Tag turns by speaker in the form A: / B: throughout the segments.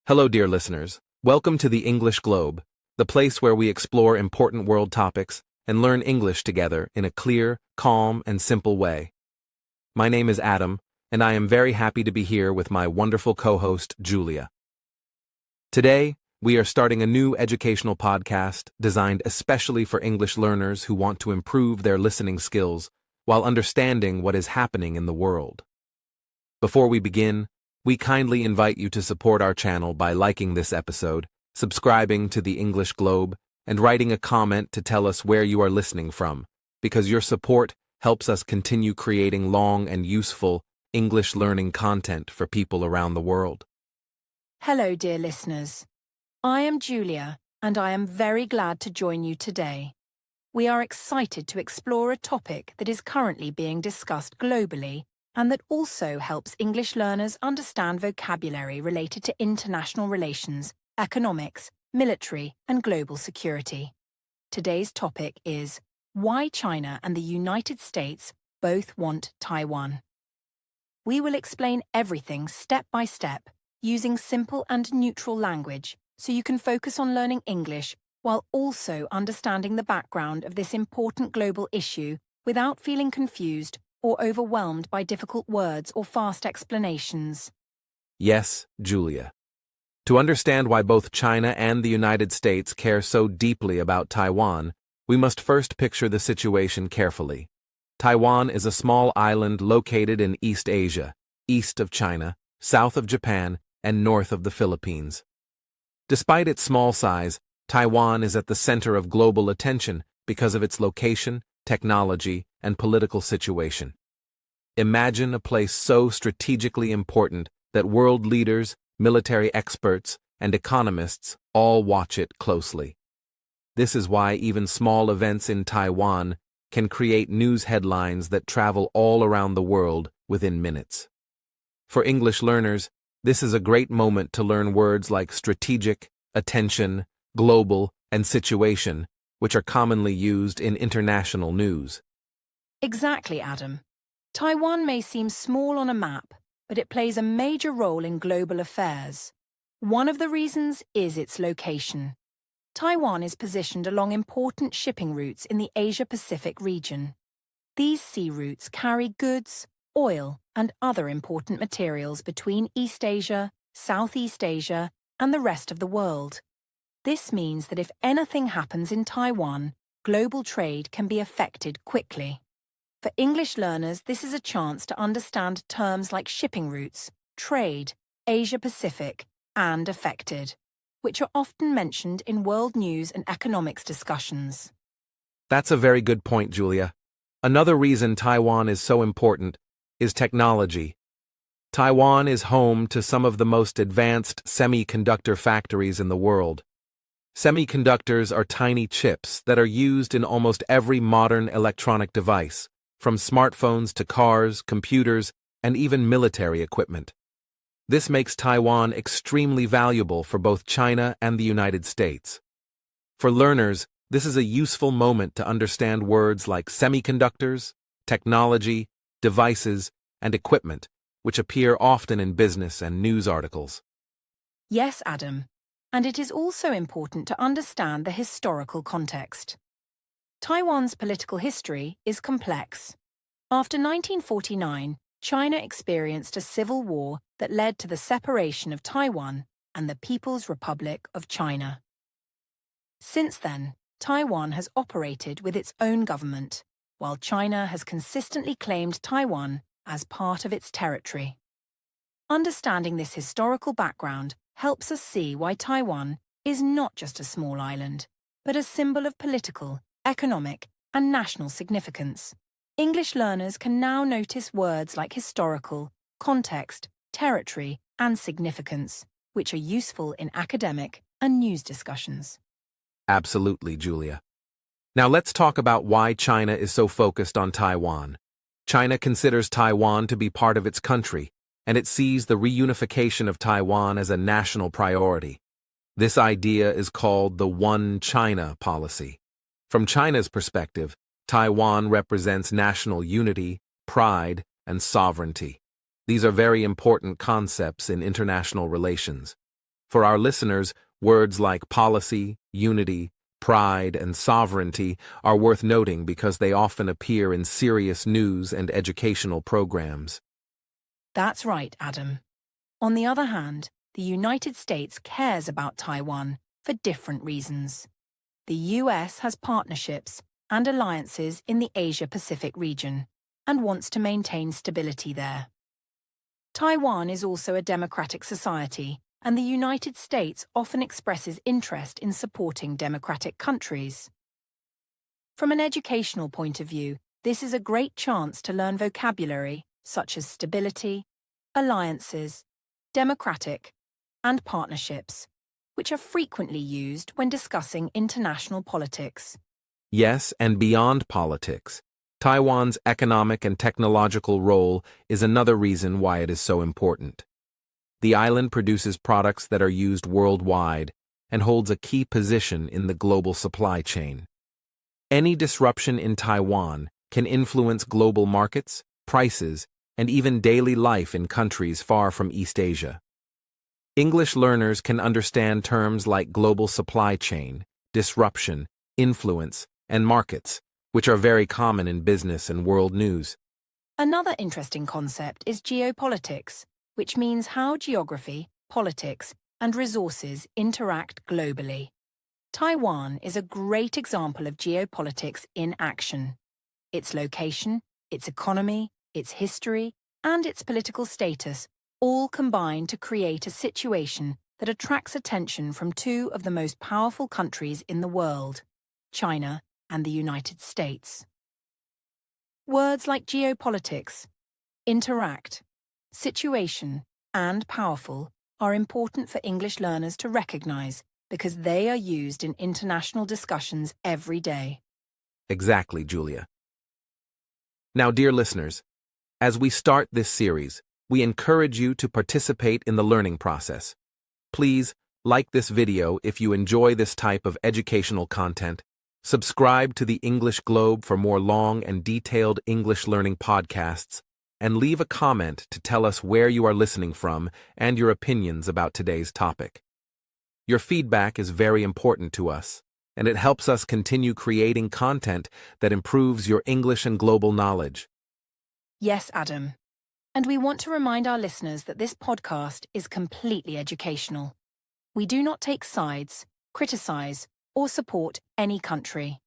A: Hello, dear listeners. Welcome to the English Globe, the place where we explore important world topics and learn English together in a clear, calm, and simple way. My name is Adam, and I am very happy to be here with my wonderful co-host, Julia. Today, we are starting a new educational podcast designed especially for English learners who want to improve their listening skills while understanding what is happening in the world. Before we begin, we kindly invite you to support our channel by liking this episode, subscribing to the English Globe, and writing a comment to tell us where you are listening from, because your support helps us continue creating long and useful English learning content for people around the world.
B: Hello, dear listeners. I am Julia, and I am very glad to join you today. We are excited to explore a topic that is currently being discussed globally and that also helps English learners understand vocabulary related to international relations, economics, military, and global security. Today's topic is why China and the United States both want Taiwan. We will explain everything step by step using simple and neutral language so you can focus on learning English while also understanding the background of this important global issue without feeling confused or overwhelmed by difficult words or fast explanations.
A: Yes, Julia. To understand why both China and the United States care so deeply about Taiwan, we must first picture the situation carefully. Taiwan is a small island located in East Asia, east of China, south of Japan, and north of the Philippines. Despite its small size, Taiwan is at the center of global attention because of its location, technology, and political situation. Imagine a place so strategically important that world leaders, military experts, and economists all watch it closely. This is why even small events in Taiwan can create news headlines that travel all around the world within minutes. For English learners, this is a great moment to learn words like strategic, attention, global, and situation, which are commonly used in international news.
B: Exactly, Adam. Taiwan may seem small on a map, but it plays a major role in global affairs. One of the reasons is its location. Taiwan is positioned along important shipping routes in the Asia-Pacific region. These sea routes carry goods, oil, and other important materials between East Asia, Southeast Asia, and the rest of the world. This means that if anything happens in Taiwan, global trade can be affected quickly. For English learners, this is a chance to understand terms like shipping routes, trade, Asia-Pacific, and affected, which are often mentioned in world news and economics discussions.
A: That's a very good point, Julia. Another reason Taiwan is so important is technology. Taiwan is home to some of the most advanced semiconductor factories in the world. Semiconductors are tiny chips that are used in almost every modern electronic device, from smartphones to cars, computers, and even military equipment. This makes Taiwan extremely valuable for both China and the United States. For learners, this is a useful moment to understand words like semiconductors, technology, devices, and equipment, which appear often in business and news articles.
B: Yes, Adam. And it is also important to understand the historical context. Taiwan's political history is complex. After 1949, China experienced a civil war that led to the separation of Taiwan and the People's Republic of China. Since then, Taiwan has operated with its own government, while China has consistently claimed Taiwan as part of its territory. Understanding this historical background helps us see why Taiwan is not just a small island, but a symbol of political, economic, and national significance. English learners can now notice words like historical, context, territory, and significance, which are useful in academic and news discussions.
A: Absolutely, Julia. Now let's talk about why China is so focused on Taiwan. China considers Taiwan to be part of its country, and it sees the reunification of Taiwan as a national priority. This idea is called the One China policy. From China's perspective, Taiwan represents national unity, pride, and sovereignty. These are very important concepts in international relations. For our listeners, words like policy, unity, pride, and sovereignty are worth noting because they often appear in serious news and educational programs.
B: That's right, Adam. On the other hand, the United States cares about Taiwan for different reasons. The US has partnerships and alliances in the Asia-Pacific region and wants to maintain stability there. Taiwan is also a democratic society, and the United States often expresses interest in supporting democratic countries. From an educational point of view, this is a great chance to learn vocabulary such as stability, alliances, democratic, and partnerships, which are frequently used when discussing international politics.
A: Yes, and beyond politics, Taiwan's economic and technological role is another reason why it is so important. The island produces products that are used worldwide and holds a key position in the global supply chain. Any disruption in Taiwan can influence global markets, prices, and even daily life in countries far from East Asia. English learners can understand terms like global supply chain, disruption, influence, and markets, which are very common in business and world news.
B: Another interesting concept is geopolitics, which means how geography, politics, and resources interact globally. Taiwan is a great example of geopolitics in action. Its location, its economy, its history, and its political status all combine to create a situation that attracts attention from two of the most powerful countries in the world, China and the United States. Words like geopolitics, interact, situation, and powerful are important for English learners to recognize because they are used in international discussions every day.
A: Exactly, Julia. Now, dear listeners, as we start this series, we encourage you to participate in the learning process. Please like this video if you enjoy this type of educational content. Subscribe to the English Globe for more long and detailed English learning podcasts, and leave a comment to tell us where you are listening from and your opinions about today's topic. Your feedback is very important to us, and it helps us continue creating content that improves your English and global knowledge.
B: Yes, Adam. And we want to remind our listeners that this podcast is completely educational. We do not take sides, criticize, or support any country.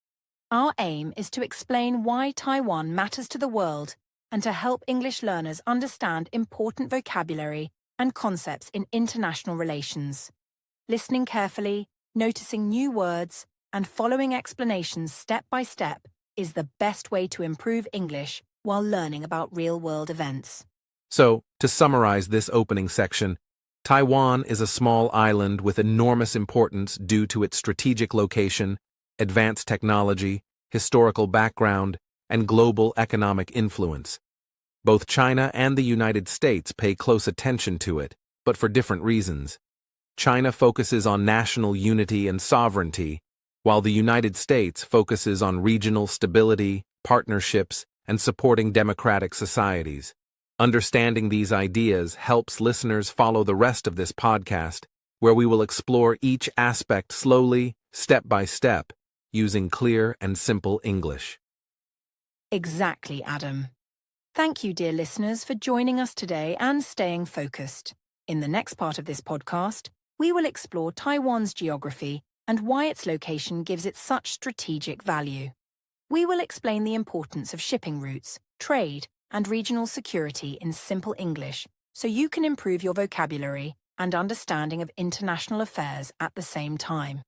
B: Our aim is to explain why Taiwan matters to the world and to help English learners understand important vocabulary and concepts in international relations. Listening carefully, noticing new words, and following explanations step by step is the best way to improve English while learning about real-world events.
A: So, to summarize this opening section, Taiwan is a small island with enormous importance due to its strategic location, advanced technology, historical background, and global economic influence. Both China and the United States pay close attention to it, but for different reasons. China focuses on national unity and sovereignty, while the United States focuses on regional stability, partnerships, and supporting democratic societies. Understanding these ideas helps listeners follow the rest of this podcast, where we will explore each aspect slowly, step by step, using clear and simple English.
B: Exactly, Adam. Thank you, dear listeners, for joining us today and staying focused. In the next part of this podcast, we will explore Taiwan's geography and why its location gives it such strategic value. We will explain the importance of shipping routes, trade, and regional security in simple English, so you can improve your vocabulary and understanding of international affairs at the same time.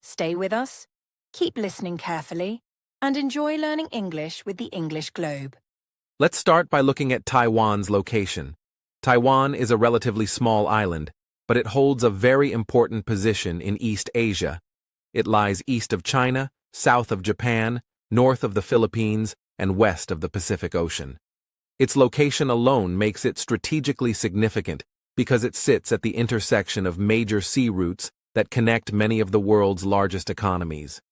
B: Stay with us, keep listening carefully, and enjoy learning English with the English Globe.
A: Let's start by looking at Taiwan's location. Taiwan is a relatively small island, but it holds a very important position in East Asia. It lies east of China, south of Japan, north of the Philippines, and west of the Pacific Ocean. Its location alone makes it strategically significant because it sits at the intersection of major sea routes that connect many of the world's largest economies.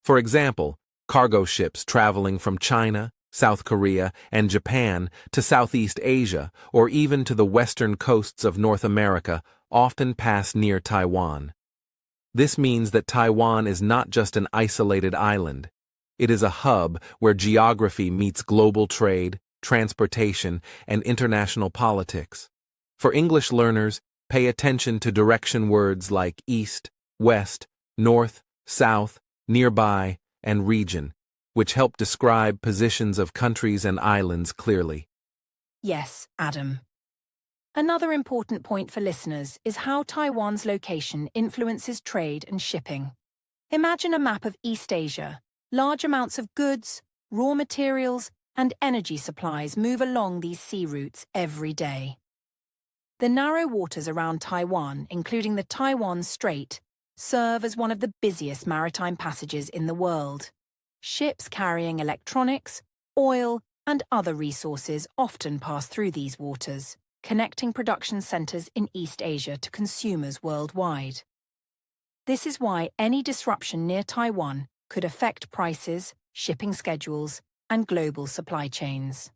A: For example, cargo ships traveling from China, South Korea, and Japan to Southeast Asia, or even to the western coasts of North America, often pass near Taiwan. This means that Taiwan is not just an isolated island. It is a hub where geography meets global trade, transportation, and international politics. For English learners, pay attention to direction words like east, west, north, south, nearby, and region, which help describe positions of countries and islands clearly.
B: Yes, Adam. Another important point for listeners is how Taiwan's location influences trade and shipping. Imagine a map of East Asia. Large amounts of goods, raw materials, and energy supplies move along these sea routes every day. The narrow waters around Taiwan, including the Taiwan Strait, serve as one of the busiest maritime passages in the world. Ships carrying electronics, oil, and other resources often pass through these waters, connecting production centers in East Asia to consumers worldwide. This is why any disruption near Taiwan could affect prices, shipping schedules, and global supply chains.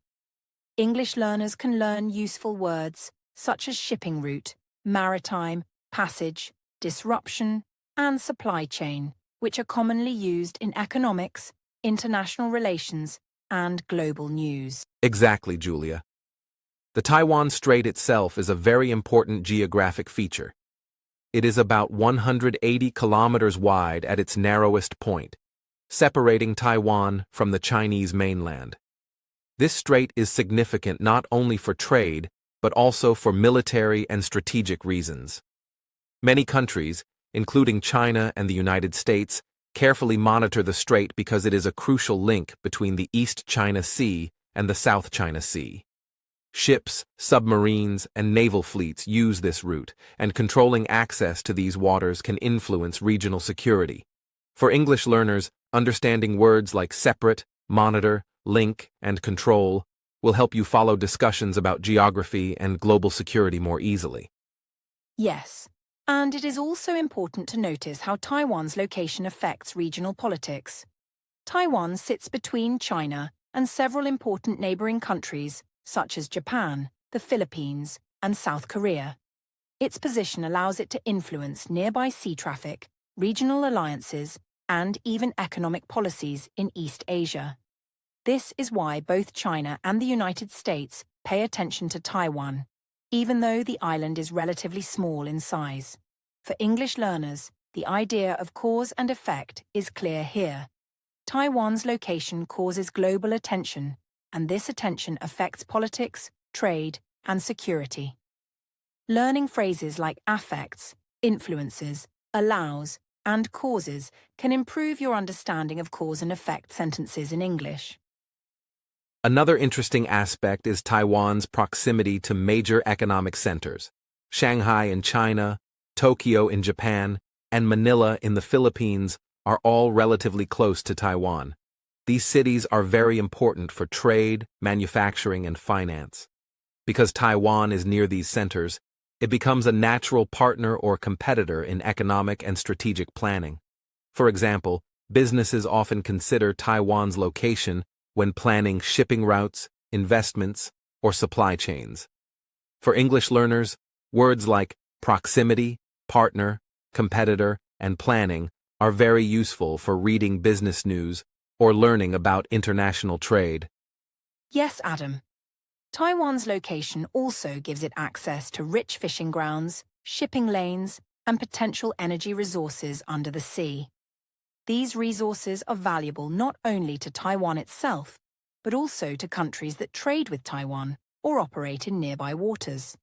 B: English learners can learn useful words such as shipping route, maritime, passage, disruption, and supply chain, which are commonly used in economics, international relations, and global news.
A: Exactly, Julia. The Taiwan Strait itself is a very important geographic feature. It is about 180 kilometers wide at its narrowest point, separating Taiwan from the Chinese mainland. This strait is significant not only for trade, but also for military and strategic reasons. Many countries, including China and the United States, carefully monitor the strait because it is a crucial link between the East China Sea and the South China Sea. Ships, submarines, and naval fleets use this route, and controlling access to these waters can influence regional security. For English learners, understanding words like separate, monitor, link, and control will help you follow discussions about geography and global security more easily.
B: Yes, and it is also important to notice how Taiwan's location affects regional politics. Taiwan sits between China and several important neighboring countries, such as Japan, the Philippines, and South Korea. Its position allows it to influence nearby sea traffic, regional alliances, and even economic policies in East Asia. This is why both China and the United States pay attention to Taiwan, even though the island is relatively small in size. For English learners, the idea of cause and effect is clear here. Taiwan's location causes global attention, and this attention affects politics, trade, and security. Learning phrases like affects, influences, allows, and causes can improve your understanding of cause and effect sentences in English.
A: Another interesting aspect is Taiwan's proximity to major economic centers. Shanghai in China, Tokyo in Japan, and Manila in the Philippines are all relatively close to Taiwan. These cities are very important for trade, manufacturing, and finance. Because Taiwan is near these centers, it becomes a natural partner or competitor in economic and strategic planning. For example, businesses often consider Taiwan's location when planning shipping routes, investments, or supply chains. For English learners, words like proximity, partner, competitor, and planning are very useful for reading business news or learning about international trade.
B: Yes, Adam. Taiwan's location also gives it access to rich fishing grounds, shipping lanes, and potential energy resources under the sea. These resources are valuable not only to Taiwan itself, but also to countries that trade with Taiwan or operate in nearby waters.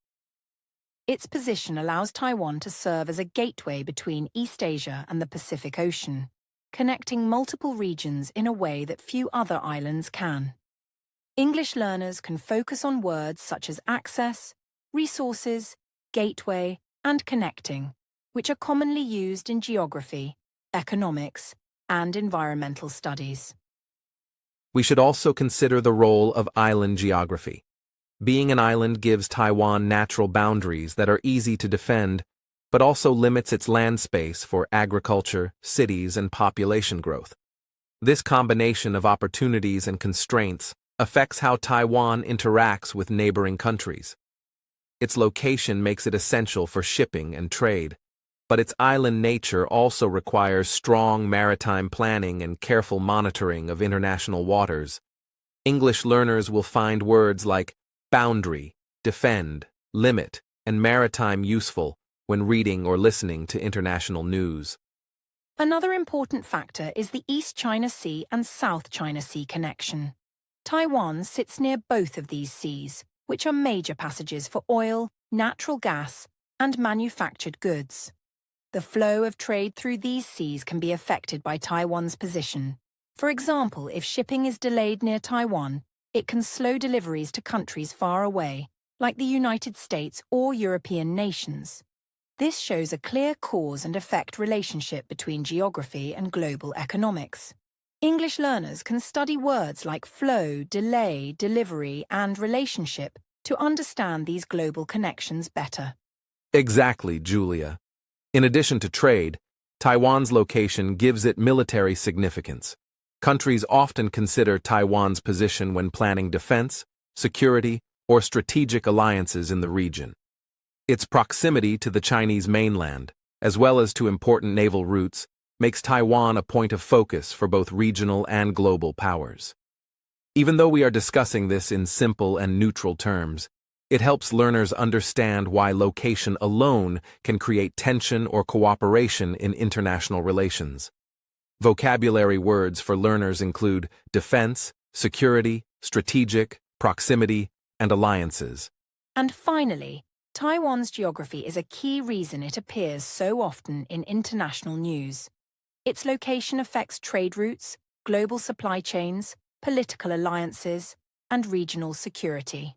B: Its position allows Taiwan to serve as a gateway between East Asia and the Pacific Ocean, connecting multiple regions in a way that few other islands can. English learners can focus on words such as access, resources, gateway, and connecting, which are commonly used in geography, economics, and environmental studies.
A: We should also consider the role of island geography. Being an island gives Taiwan natural boundaries that are easy to defend, but also limits its land space for agriculture, cities, and population growth. This combination of opportunities and constraints affects how Taiwan interacts with neighboring countries. Its location makes it essential for shipping and trade, but its island nature also requires strong maritime planning and careful monitoring of international waters. English learners will find words like boundary, defend, limit, and maritime useful when reading or listening to international news.
B: Another important factor is the East China Sea and South China Sea connection. Taiwan sits near both of these seas, which are major passages for oil, natural gas, and manufactured goods. The flow of trade through these seas can be affected by Taiwan's position. For example, if shipping is delayed near Taiwan, it can slow deliveries to countries far away, like the United States or European nations. This shows a clear cause and effect relationship between geography and global economics. English learners can study words like flow, delay, delivery, and relationship to understand these global connections better.
A: Exactly, Julia. In addition to trade, Taiwan's location gives it military significance. Countries often consider Taiwan's position when planning defense, security, or strategic alliances in the region. Its proximity to the Chinese mainland, as well as to important naval routes, makes Taiwan a point of focus for both regional and global powers. Even though we are discussing this in simple and neutral terms, it helps learners understand why location alone can create tension or cooperation in international relations. Vocabulary words for learners include defense, security, strategic, proximity, and alliances.
B: And finally, Taiwan's geography is a key reason it appears so often in international news. Its location affects trade routes, global supply chains, political alliances, and regional security.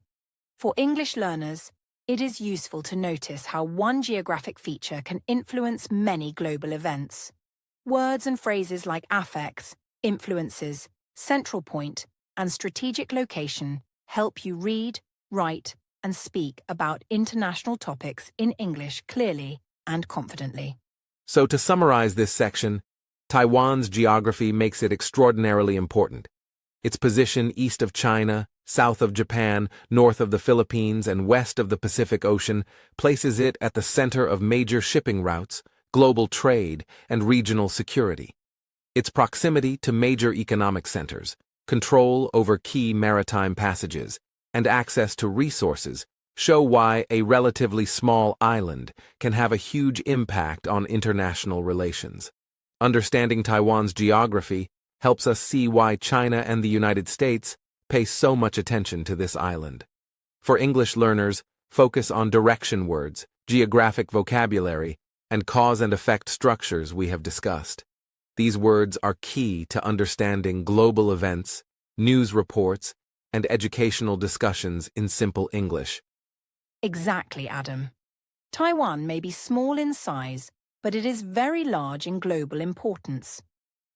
B: For English learners, it is useful to notice how one geographic feature can influence many global events. Words and phrases like affects, influences, central point, and strategic location help you read, write, and speak about international topics in English clearly and confidently.
A: So to summarize this section, Taiwan's geography makes it extraordinarily important. Its position east of China, south of Japan, north of the Philippines, and west of the Pacific Ocean places it at the center of major shipping routes, global trade, and regional security. Its proximity to major economic centers, control over key maritime passages, and access to resources show why a relatively small island can have a huge impact on international relations. Understanding Taiwan's geography helps us see why China and the United States pay so much attention to this island. For English learners, focus on direction words, geographic vocabulary, and cause and effect structures we have discussed. These words are key to understanding global events, news reports, and educational discussions in simple English.
B: Exactly, Adam. Taiwan may be small in size, but it is very large in global importance.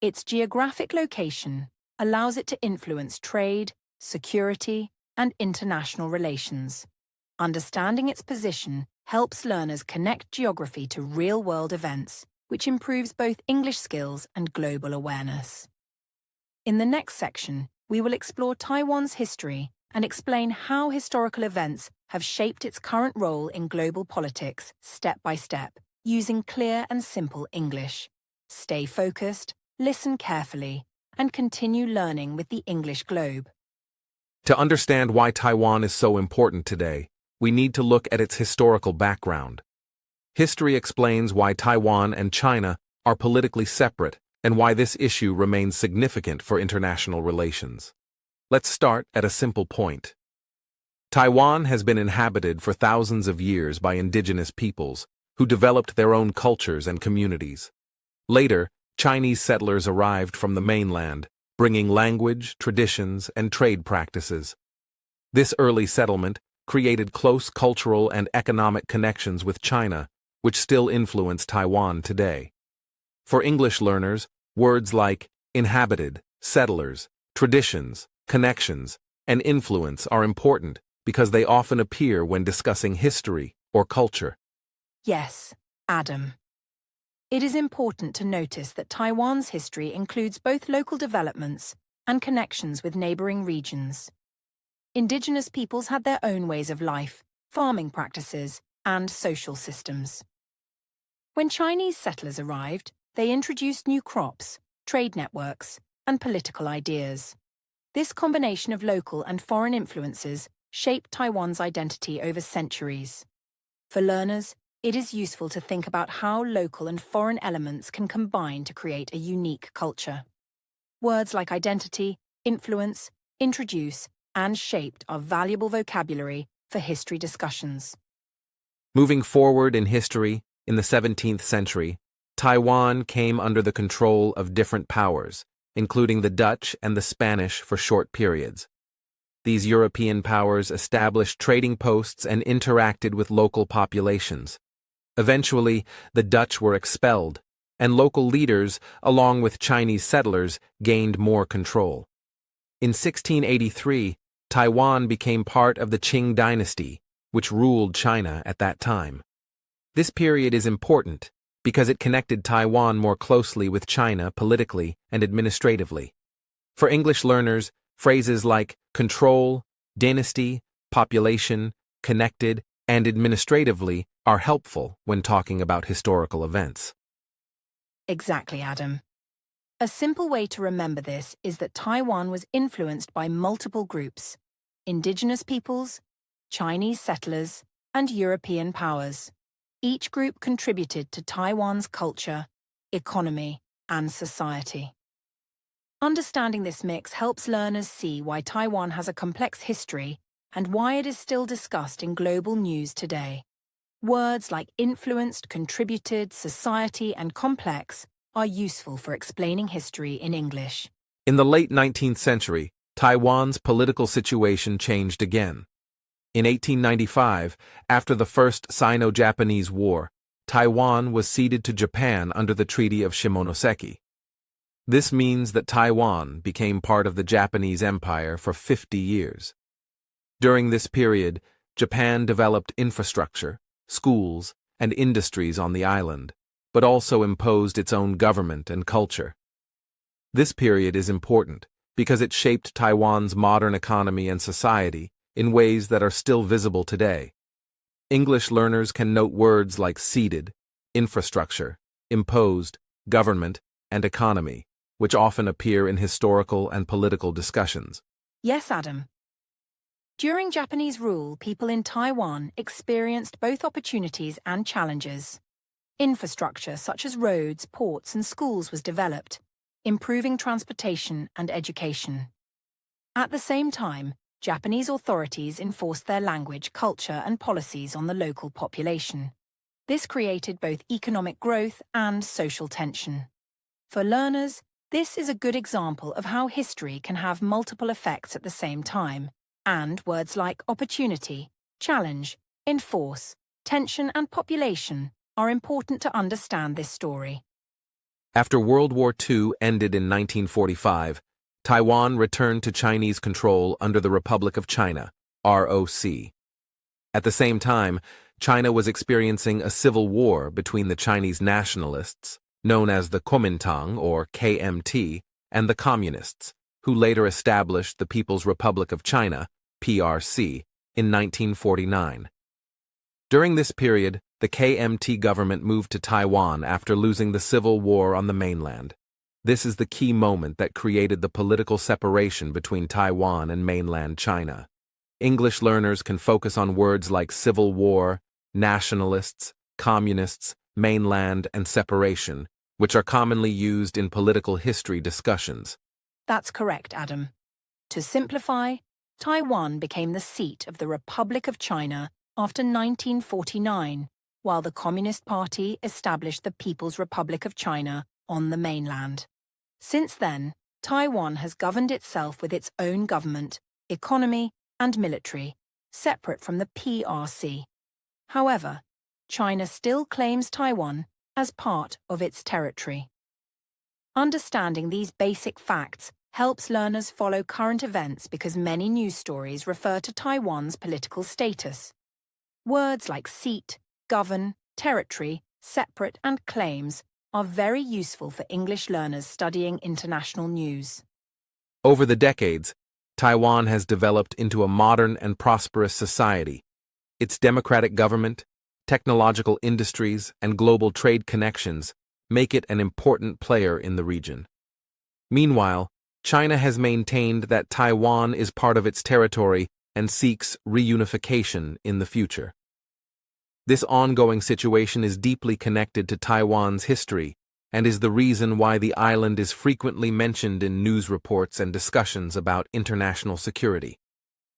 B: Its geographic location allows it to influence trade, security, and international relations. Understanding its position helps learners connect geography to real-world events, which improves both English skills and global awareness. In the next section, we will explore Taiwan's history and explain how historical events have shaped its current role in global politics step by step, using clear and simple English. Stay focused, listen carefully, and continue learning with the English Globe.
A: To understand why Taiwan is so important today, we need to look at its historical background. History explains why Taiwan and China are politically separate and why this issue remains significant for international relations. Let's start at a simple point. Taiwan has been inhabited for thousands of years by indigenous peoples who developed their own cultures and communities. Later, Chinese settlers arrived from the mainland, bringing language, traditions, and trade practices. This early settlement created close cultural and economic connections with China, which still influence Taiwan today. For English learners, words like inhabited, settlers, traditions, connections, and influence are important because they often appear when discussing history or culture.
B: Yes, Adam. It is important to notice that Taiwan's history includes both local developments and connections with neighboring regions. Indigenous peoples had their own ways of life, farming practices, and social systems. When Chinese settlers arrived, they introduced new crops, trade networks, and political ideas. This combination of local and foreign influences shaped Taiwan's identity over centuries. For learners, it is useful to think about how local and foreign elements can combine to create a unique culture. Words like identity, influence, introduce, and shaped are valuable vocabulary for history discussions.
A: Moving forward in history, in the 17th century, Taiwan came under the control of different powers, including the Dutch and the Spanish for short periods. These European powers established trading posts and interacted with local populations. Eventually, the Dutch were expelled, and local leaders, along with Chinese settlers, gained more control. In 1683, Taiwan became part of the Qing dynasty, which ruled China at that time. This period is important because it connected Taiwan more closely with China politically and administratively. For English learners, phrases like control, dynasty, population, connected, and administratively are helpful when talking about historical events.
B: Exactly, Adam. A simple way to remember this is that Taiwan was influenced by multiple groups: indigenous peoples, Chinese settlers, and European powers. Each group contributed to Taiwan's culture, economy, and society. Understanding this mix helps learners see why Taiwan has a complex history and why it is still discussed in global news today. Words like influenced, contributed, society, and complex are useful for explaining history in English.
A: In the late 19th century, Taiwan's political situation changed again. In 1895, after the First Sino-Japanese War, Taiwan was ceded to Japan under the Treaty of Shimonoseki. This means that Taiwan became part of the Japanese Empire for 50 years. During this period, Japan developed infrastructure, schools, and industries on the island, but also imposed its own government and culture. This period is important because it shaped Taiwan's modern economy and society in ways that are still visible today. English learners can note words like ceded, infrastructure, imposed, government, and economy, which often appear in historical and political discussions.
B: Yes, Adam. During Japanese rule, people in Taiwan experienced both opportunities and challenges. Infrastructure such as roads, ports, and schools was developed, improving transportation and education. At the same time, Japanese authorities enforced their language, culture, and policies on the local population. This created both economic growth and social tension. For learners, this is a good example of how history can have multiple effects at the same time, and words like opportunity, challenge, enforce, tension, and population are important to understand this story.
A: After World War II ended in 1945, Taiwan returned to Chinese control under the Republic of China, ROC. At the same time, China was experiencing a civil war between the Chinese nationalists, known as the Kuomintang or KMT, and the Communists, who later established the People's Republic of China, PRC, in 1949. During this period, the KMT government moved to Taiwan after losing the civil war on the mainland. This is the key moment that created the political separation between Taiwan and mainland China. English learners can focus on words like civil war, nationalists, communists, mainland, and separation, which are commonly used in political history discussions.
B: That's correct, Adam. To simplify, Taiwan became the seat of the Republic of China after 1949, while the Communist Party established the People's Republic of China on the mainland. Since then, Taiwan has governed itself with its own government, economy, and military, separate from the PRC. However, China still claims Taiwan as part of its territory. Understanding these basic facts helps learners follow current events because many news stories refer to Taiwan's political status. Words like seat, govern, territory, separate, and claims are very useful for English learners studying international news.
A: Over the decades, Taiwan has developed into a modern and prosperous society. Its democratic government, technological industries, and global trade connections make it an important player in the region. Meanwhile, China has maintained that Taiwan is part of its territory and seeks reunification in the future. This ongoing situation is deeply connected to Taiwan's history and is the reason why the island is frequently mentioned in news reports and discussions about international security.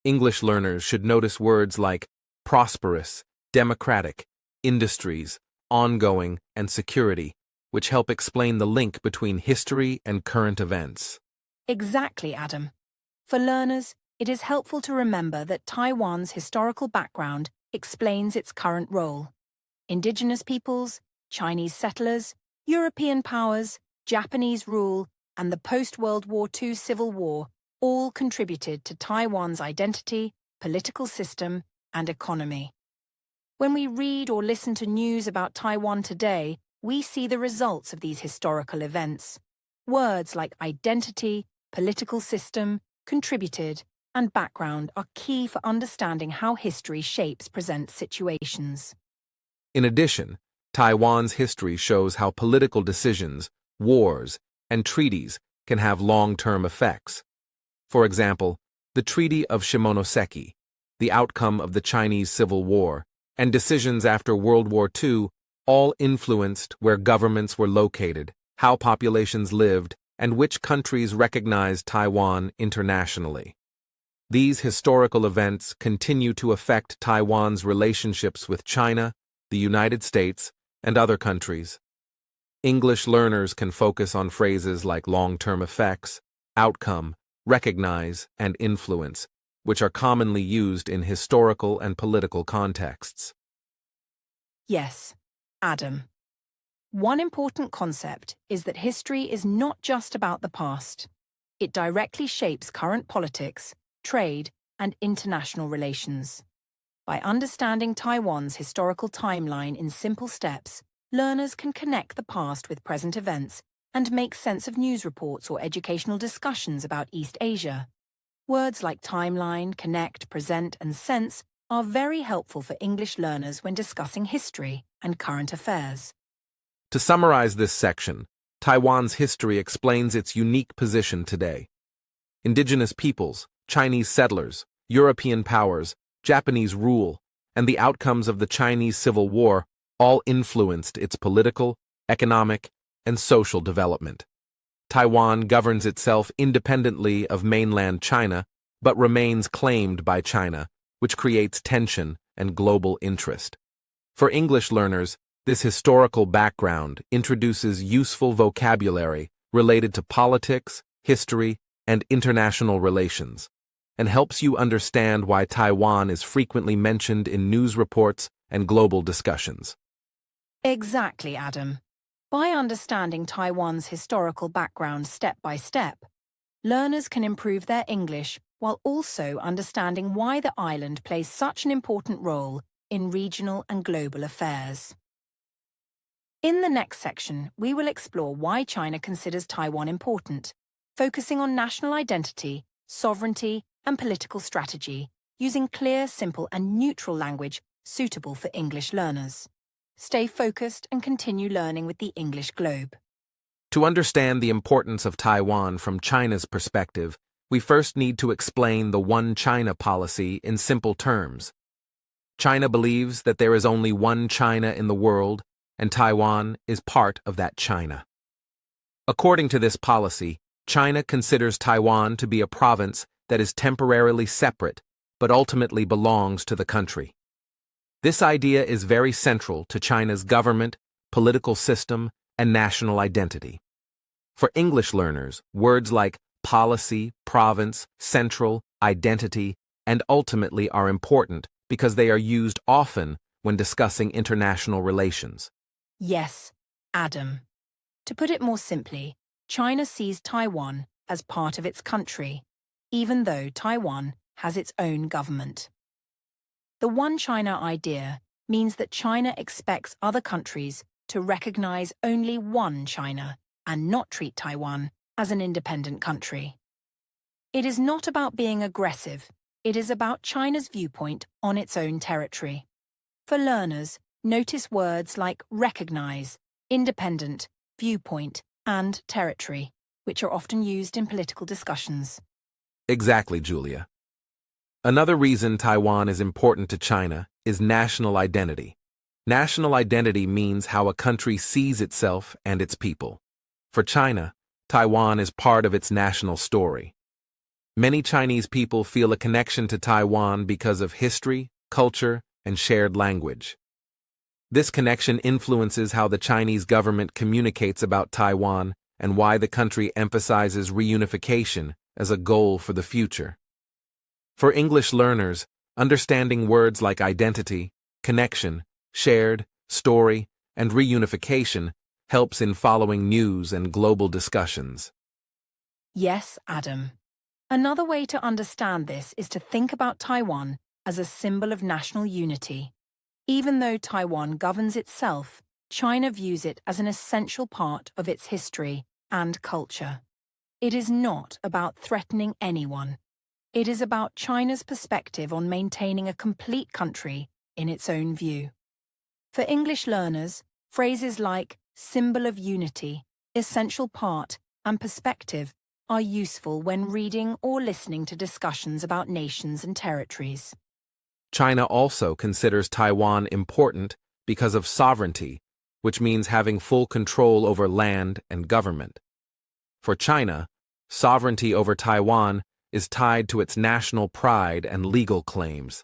A: English learners should notice words like prosperous, democratic, industries, ongoing, and security, which help explain the link between history and current events.
B: Exactly, Adam. For learners, it is helpful to remember that Taiwan's historical background explains its current role. Indigenous peoples, Chinese settlers, European powers, Japanese rule, and the post-World War II Civil War all contributed to Taiwan's identity, political system, and economy. When we read or listen to news about Taiwan today, we see the results of these historical events. Words like identity, political system, contributed, and background are key for understanding how history shapes present situations.
A: In addition, Taiwan's history shows how political decisions, wars, and treaties can have long-term effects. For example, the Treaty of Shimonoseki, the outcome of the Chinese Civil War, and decisions after World War II all influenced where governments were located, how populations lived, and which countries recognized Taiwan internationally. These historical events continue to affect Taiwan's relationships with China, the United States, and other countries. English learners can focus on phrases like long-term effects, outcome, recognize, and influence, which are commonly used in historical and political contexts.
B: Yes, Adam. One important concept is that history is not just about the past. It directly shapes current politics, trade, and international relations. By understanding Taiwan's historical timeline in simple steps, learners can connect the past with present events and make sense of news reports or educational discussions about East Asia. Words like timeline, connect, present, and sense are very helpful for English learners when discussing history and current affairs.
A: To summarize this section, Taiwan's history explains its unique position today. Indigenous peoples, Chinese settlers, European powers, Japanese rule, and the outcomes of the Chinese Civil War all influenced its political, economic, and social development. Taiwan governs itself independently of mainland China, but remains claimed by China, which creates tension and global interest. For English learners, this historical background introduces useful vocabulary related to politics, history, and international relations, and helps you understand why Taiwan is frequently mentioned in news reports and global discussions.
B: Exactly, Adam. By understanding Taiwan's historical background step by step, learners can improve their English while also understanding why the island plays such an important role in regional and global affairs. In the next section, we will explore why China considers Taiwan important, focusing on national identity, sovereignty, and political strategy, using clear, simple, and neutral language suitable for English learners. Stay focused and continue learning with the English Globe.
A: To understand the importance of Taiwan from China's perspective, we first need to explain the One China policy in simple terms. China believes that there is only one China in the world, and Taiwan is part of that China. According to this policy, China considers Taiwan to be a province that is temporarily separate, but ultimately belongs to the country. This idea is very central to China's government, political system, and national identity. For English learners, words like policy, province, central, identity, and ultimately are important because they are used often when discussing international relations.
B: Yes, Adam. To put it more simply, China sees Taiwan as part of its country, even though Taiwan has its own government. The One China idea means that China expects other countries to recognize only one China and not treat Taiwan as an independent country. It is not about being aggressive, It is about China's viewpoint on its own territory. For learners, notice words like recognize, independent, viewpoint, and territory, which are often used in political discussions.
A: Exactly, Julia. Another reason Taiwan is important to China is national identity. National identity means how a country sees itself and its people. For China, Taiwan is part of its national story. Many Chinese people feel a connection to Taiwan because of history, culture, and shared language. This connection influences how the Chinese government communicates about Taiwan and why the country emphasizes reunification as a goal for the future. For English learners, understanding words like identity, connection, shared, story, and reunification helps in following news and global discussions.
B: Yes, Adam. Another way to understand this is to think about Taiwan as a symbol of national unity. Even though Taiwan governs itself, China views it as an essential part of its history and culture. It is not about threatening anyone. It is about China's perspective on maintaining a complete country in its own view. For English learners, phrases like symbol of unity, essential part, and perspective are useful when reading or listening to discussions about nations and territories.
A: China also considers Taiwan important because of sovereignty, which means having full control over land and government. For China, sovereignty over Taiwan is tied to its national pride and legal claims.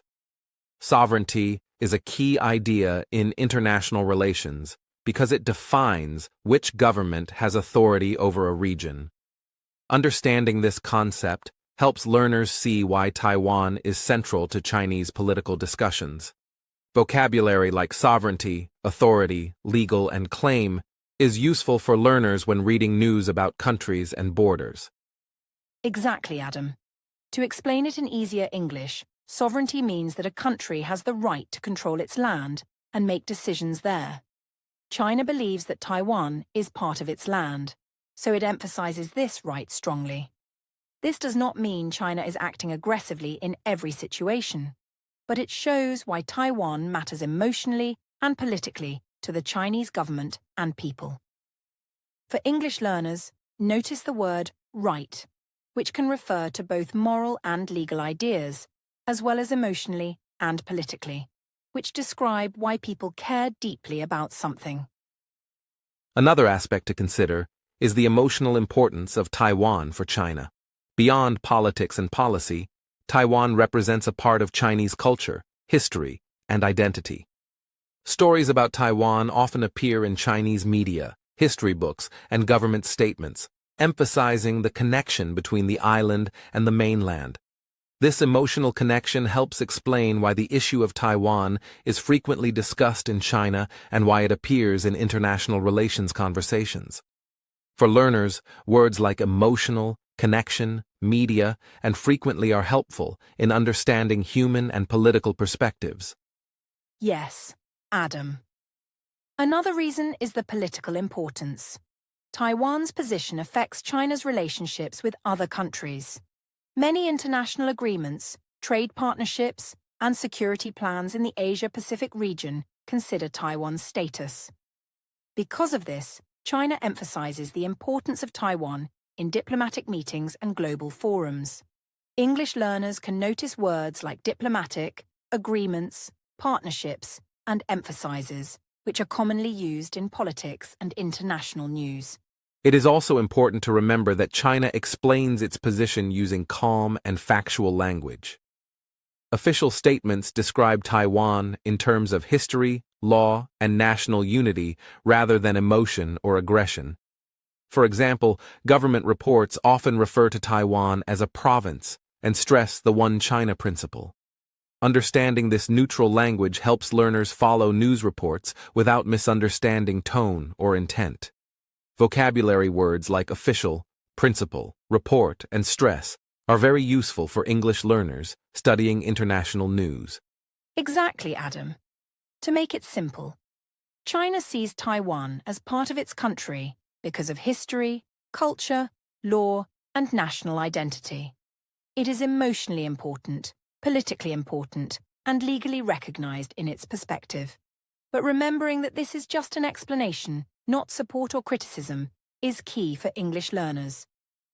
A: Sovereignty is a key idea in international relations because it defines which government has authority over a region. Understanding this concept helps learners see why Taiwan is central to Chinese political discussions. Vocabulary like sovereignty, authority, legal, and claim is useful for learners when reading news about countries and borders.
B: Exactly, Adam. To explain it in easier English, sovereignty means that a country has the right to control its land and make decisions there. China believes that Taiwan is part of its land, so it emphasizes this right strongly. This does not mean China is acting aggressively in every situation, but it shows why Taiwan matters emotionally and politically to the Chinese government and people. For English learners, notice the word right, which can refer to both moral and legal ideas, as well as emotionally and politically, which describe why people care deeply about something.
A: Another aspect to consider is the emotional importance of Taiwan for China. Beyond politics and policy, Taiwan represents a part of Chinese culture, history, and identity. Stories about Taiwan often appear in Chinese media, history books, and government statements, emphasizing the connection between the island and the mainland. This emotional connection helps explain why the issue of Taiwan is frequently discussed in China and why it appears in international relations conversations. For learners, words like emotional, connection, media, and frequently are helpful in understanding human and political perspectives.
B: Yes, Adam. Another reason is the political importance. Taiwan's position affects China's relationships with other countries. Many international agreements, trade partnerships, and security plans in the Asia-Pacific region consider Taiwan's status. Because of this, China emphasizes the importance of Taiwan in diplomatic meetings and global forums. English learners can notice words like diplomatic, agreements, partnerships, and emphasizes, which are commonly used in politics and international news.
A: It is also important to remember that China explains its position using calm and factual language. Official statements describe Taiwan in terms of history, law, and national unity rather than emotion or aggression. For example, government reports often refer to Taiwan as a province and stress the One China principle. Understanding this neutral language helps learners follow news reports without misunderstanding tone or intent. Vocabulary words like official, principle, report, and stress are very useful for English learners studying international news.
B: Exactly, Adam. To make it simple, China sees Taiwan as part of its country because of history, culture, law, and national identity. It is emotionally important politically important, and legally recognized in its perspective. But remembering that this is just an explanation, not support or criticism, is key for English learners.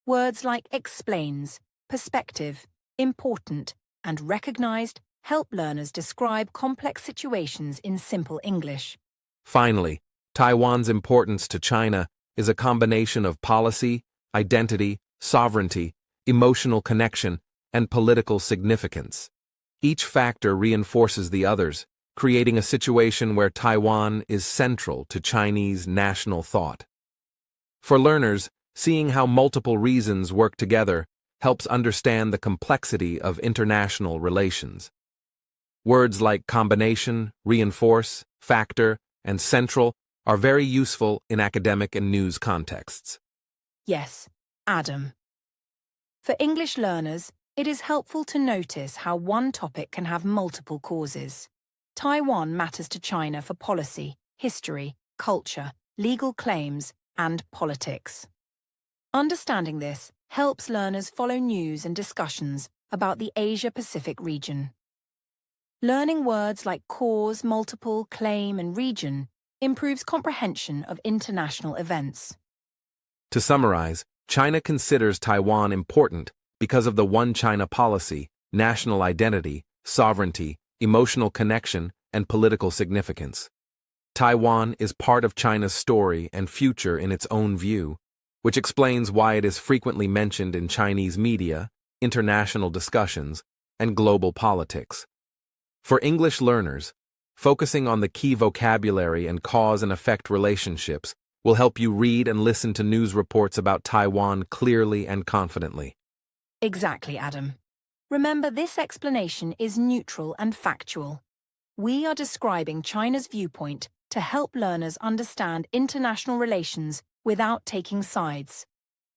B: Words like explains, perspective, important, and recognized help learners describe complex situations in simple English.
A: Finally, Taiwan's importance to China is a combination of policy, identity, sovereignty, emotional connection, and political significance. Each factor reinforces the others, creating a situation where Taiwan is central to Chinese national thought. For learners, seeing how multiple reasons work together helps understand the complexity of international relations. Words like combination, reinforce, factor, and central are very useful in academic and news contexts.
B: Yes, Adam. For English learners, it is helpful to notice how one topic can have multiple causes. Taiwan matters to China for policy, history, culture, legal claims, and politics. Understanding this helps learners follow news and discussions about the Asia-Pacific region. Learning words like cause, multiple, claim, and region improves comprehension of international events.
A: To summarize, China considers Taiwan important because of the One China policy, national identity, sovereignty, emotional connection, and political significance. Taiwan is part of China's story and future in its own view, which explains why it is frequently mentioned in Chinese media, international discussions, and global politics. For English learners, focusing on the key vocabulary and cause and effect relationships will help you read and listen to news reports about Taiwan clearly and confidently.
B: Exactly, Adam. Remember, this explanation is neutral and factual. We are describing China's viewpoint to help learners understand international relations without taking sides.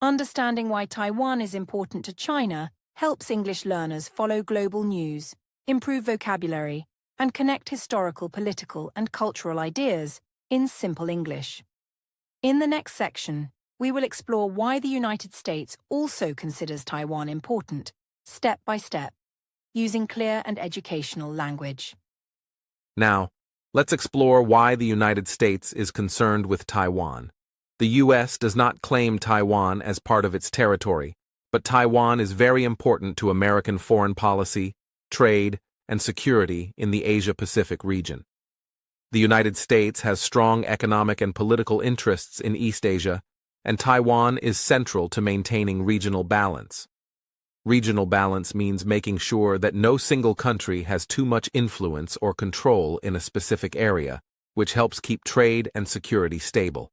B: Understanding why Taiwan is important to China helps English learners follow global news, improve vocabulary, and connect historical, political, and cultural ideas in simple English. In the next section, we will explore why the United States also considers Taiwan important, step by step, using clear and educational language.
A: Now, let's explore why the United States is concerned with Taiwan. The U.S. does not claim Taiwan as part of its territory, but Taiwan is very important to American foreign policy, trade, and security in the Asia-Pacific region. The United States has strong economic and political interests in East Asia, and Taiwan is central to maintaining regional balance. Regional balance means making sure that no single country has too much influence or control in a specific area, which helps keep trade and security stable.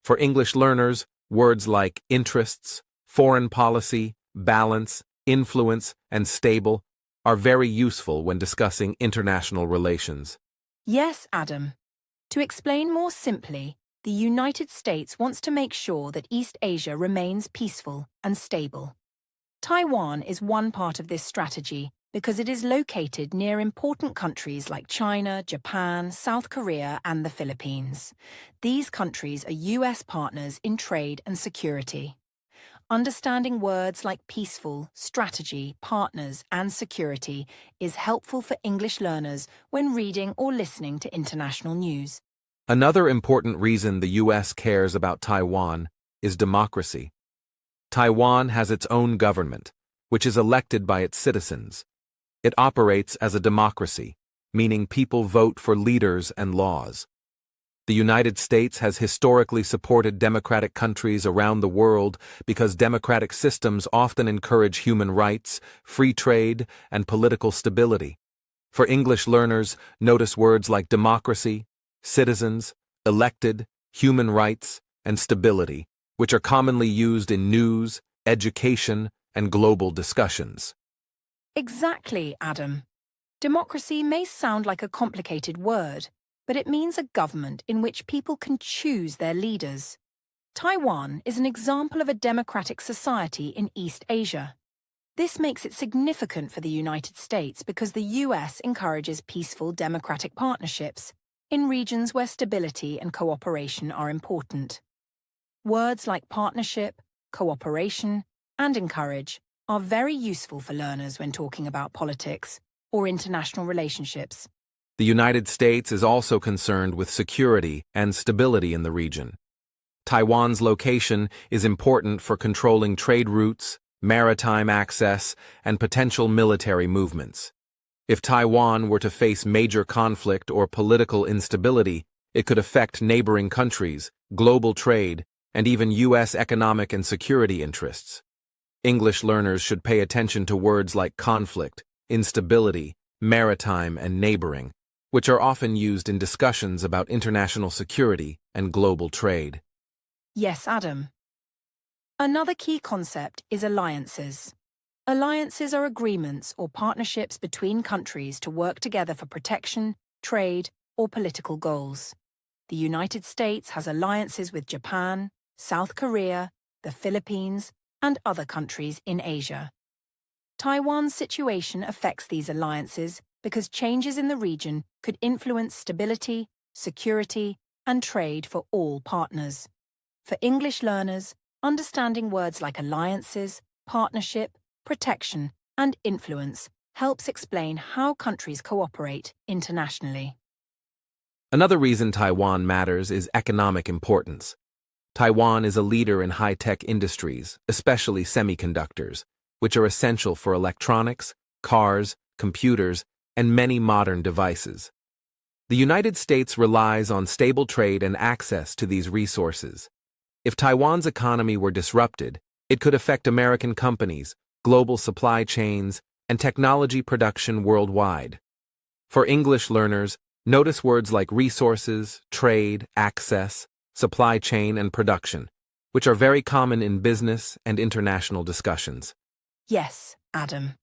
A: For English learners, words like interests, foreign policy, balance, influence, and stable are very useful when discussing international relations.
B: Yes, Adam. To explain more simply, the United States wants to make sure that East Asia remains peaceful and stable. Taiwan is one part of this strategy because it is located near important countries like China, Japan, South Korea, and the Philippines. These countries are US partners in trade and security. Understanding words like peaceful, strategy, partners, and security is helpful for English learners when reading or listening to international news.
A: Another important reason the U.S. cares about Taiwan is democracy. Taiwan has its own government, which is elected by its citizens. It operates as a democracy, meaning people vote for leaders and laws. The United States has historically supported democratic countries around the world because democratic systems often encourage human rights, free trade, and political stability. For English learners, notice words like democracy, citizens, elected, human rights, and stability, which are commonly used in news, education, and global discussions.
B: Exactly, Adam. Democracy may sound like a complicated word, but it means a government in which people can choose their leaders. Taiwan is an example of a democratic society in East Asia. This makes it significant for the United States because the US encourages peaceful democratic partnerships in regions where stability and cooperation are important. Words like partnership, cooperation, and encourage are very useful for learners when talking about politics or international relationships.
A: The United States is also concerned with security and stability in the region. Taiwan's location is important for controlling trade routes, maritime access, and potential military movements. If Taiwan were to face major conflict or political instability, it could affect neighboring countries, global trade, and even U.S. economic and security interests. English learners should pay attention to words like conflict, instability, maritime, and neighboring, which are often used in discussions about international security and global trade.
B: Yes, Adam. Another key concept is alliances. Alliances are agreements or partnerships between countries to work together for protection, trade, or political goals. The United States has alliances with Japan, South Korea, the Philippines, and other countries in Asia. Taiwan's situation affects these alliances because changes in the region could influence stability, security, and trade for all partners. For English learners, understanding words like alliances, partnership, protection, and influence helps explain how countries cooperate internationally.
A: Another reason Taiwan matters is economic importance. Taiwan is a leader in high-tech industries, especially semiconductors, which are essential for electronics, cars, computers, and many modern devices. The United States relies on stable trade and access to these resources. If Taiwan's economy were disrupted, it could affect American companies, global supply chains, and technology production worldwide. For English learners, notice words like resources, trade, access, supply chain, and production, which are very common in business and international discussions.
B: Yes, Adam.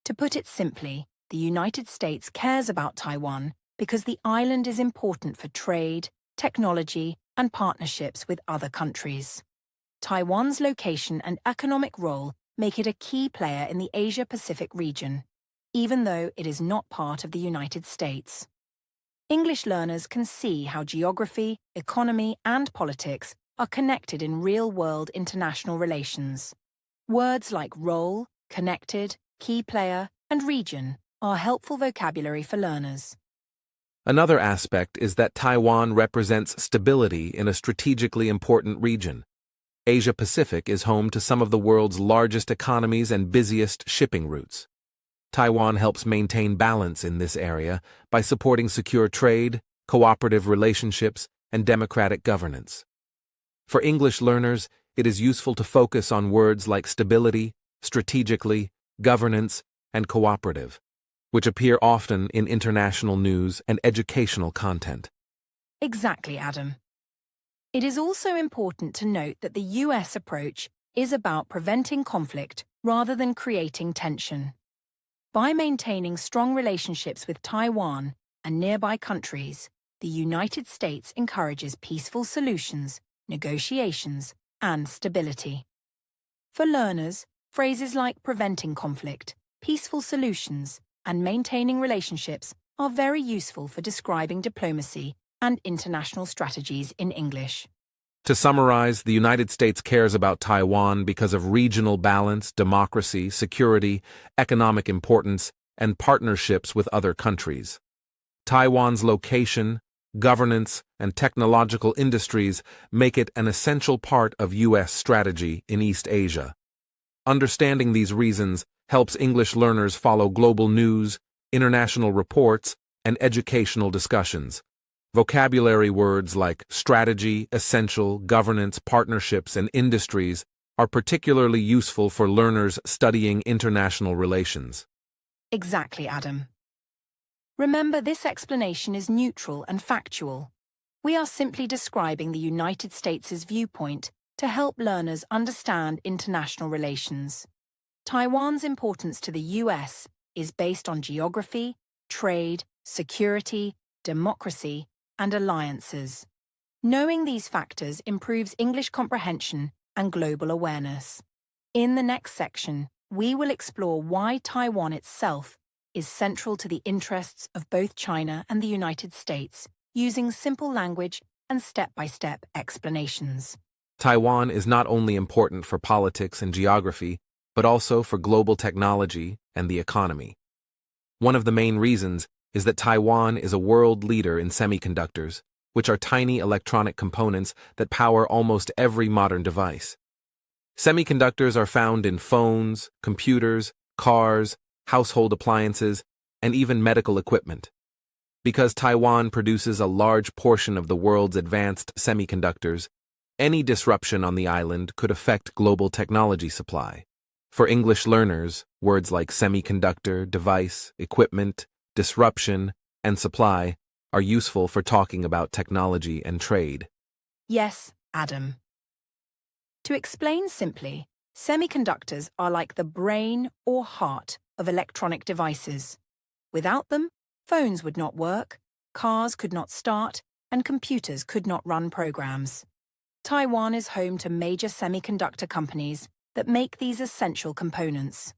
B: To put it simply, the United States cares about Taiwan because the island is important for trade, technology, and partnerships with other countries. Taiwan's location and economic role make it a key player in the Asia-Pacific region, even though it is not part of the United States. English learners can see how geography, economy, and politics are connected in real-world international relations. Words like role, connected, key player, and region are helpful vocabulary for learners.
A: Another aspect is that Taiwan represents stability in a strategically important region. Asia-Pacific is home to some of the world's largest economies and busiest shipping routes. Taiwan helps maintain balance in this area by supporting secure trade, cooperative relationships, and democratic governance. For English learners, it is useful to focus on words like stability, strategically, governance, and cooperative, which appear often in international news and educational content.
B: Exactly, Adam. It is also important to note that the US approach is about preventing conflict rather than creating tension. By maintaining strong relationships with Taiwan and nearby countries, the United States encourages peaceful solutions, negotiations, and stability. For learners, phrases like preventing conflict, peaceful solutions, and maintaining relationships are very useful for describing diplomacy and international strategies in English.
A: To summarize, the United States cares about Taiwan because of regional balance, democracy, security, economic importance, and partnerships with other countries. Taiwan's location, governance, and technological industries make it an essential part of U.S. strategy in East Asia. Understanding these reasons helps English learners follow global news, international reports, and educational discussions. Vocabulary words like strategy, essential, governance, partnerships, and industries are particularly useful for learners studying international relations.
B: Exactly, Adam. Remember, this explanation is neutral and factual. We are simply describing the United States' viewpoint to help learners understand international relations. Taiwan's importance to the US is based on geography, trade, security, democracy, and alliances. Knowing these factors improves English comprehension and global awareness. In the next section, we will explore why Taiwan itself is central to the interests of both China and the United States, using simple language and step-by-step explanations.
A: Taiwan is not only important for politics and geography, but also for global technology and the economy. One of the main reasons is that Taiwan is a world leader in semiconductors, which are tiny electronic components that power almost every modern device. Semiconductors are found in phones, computers, cars, household appliances, and even medical equipment. Because Taiwan produces a large portion of the world's advanced semiconductors, any disruption on the island could affect global technology supply. For English learners, words like semiconductor, device, equipment, disruption, and supply are useful for talking about technology and trade.
B: Yes, Adam. To explain simply, semiconductors are like the brain or heart of electronic devices. Without them, phones would not work, cars could not start, and computers could not run programs. Taiwan is home to major semiconductor companies that make these essential components.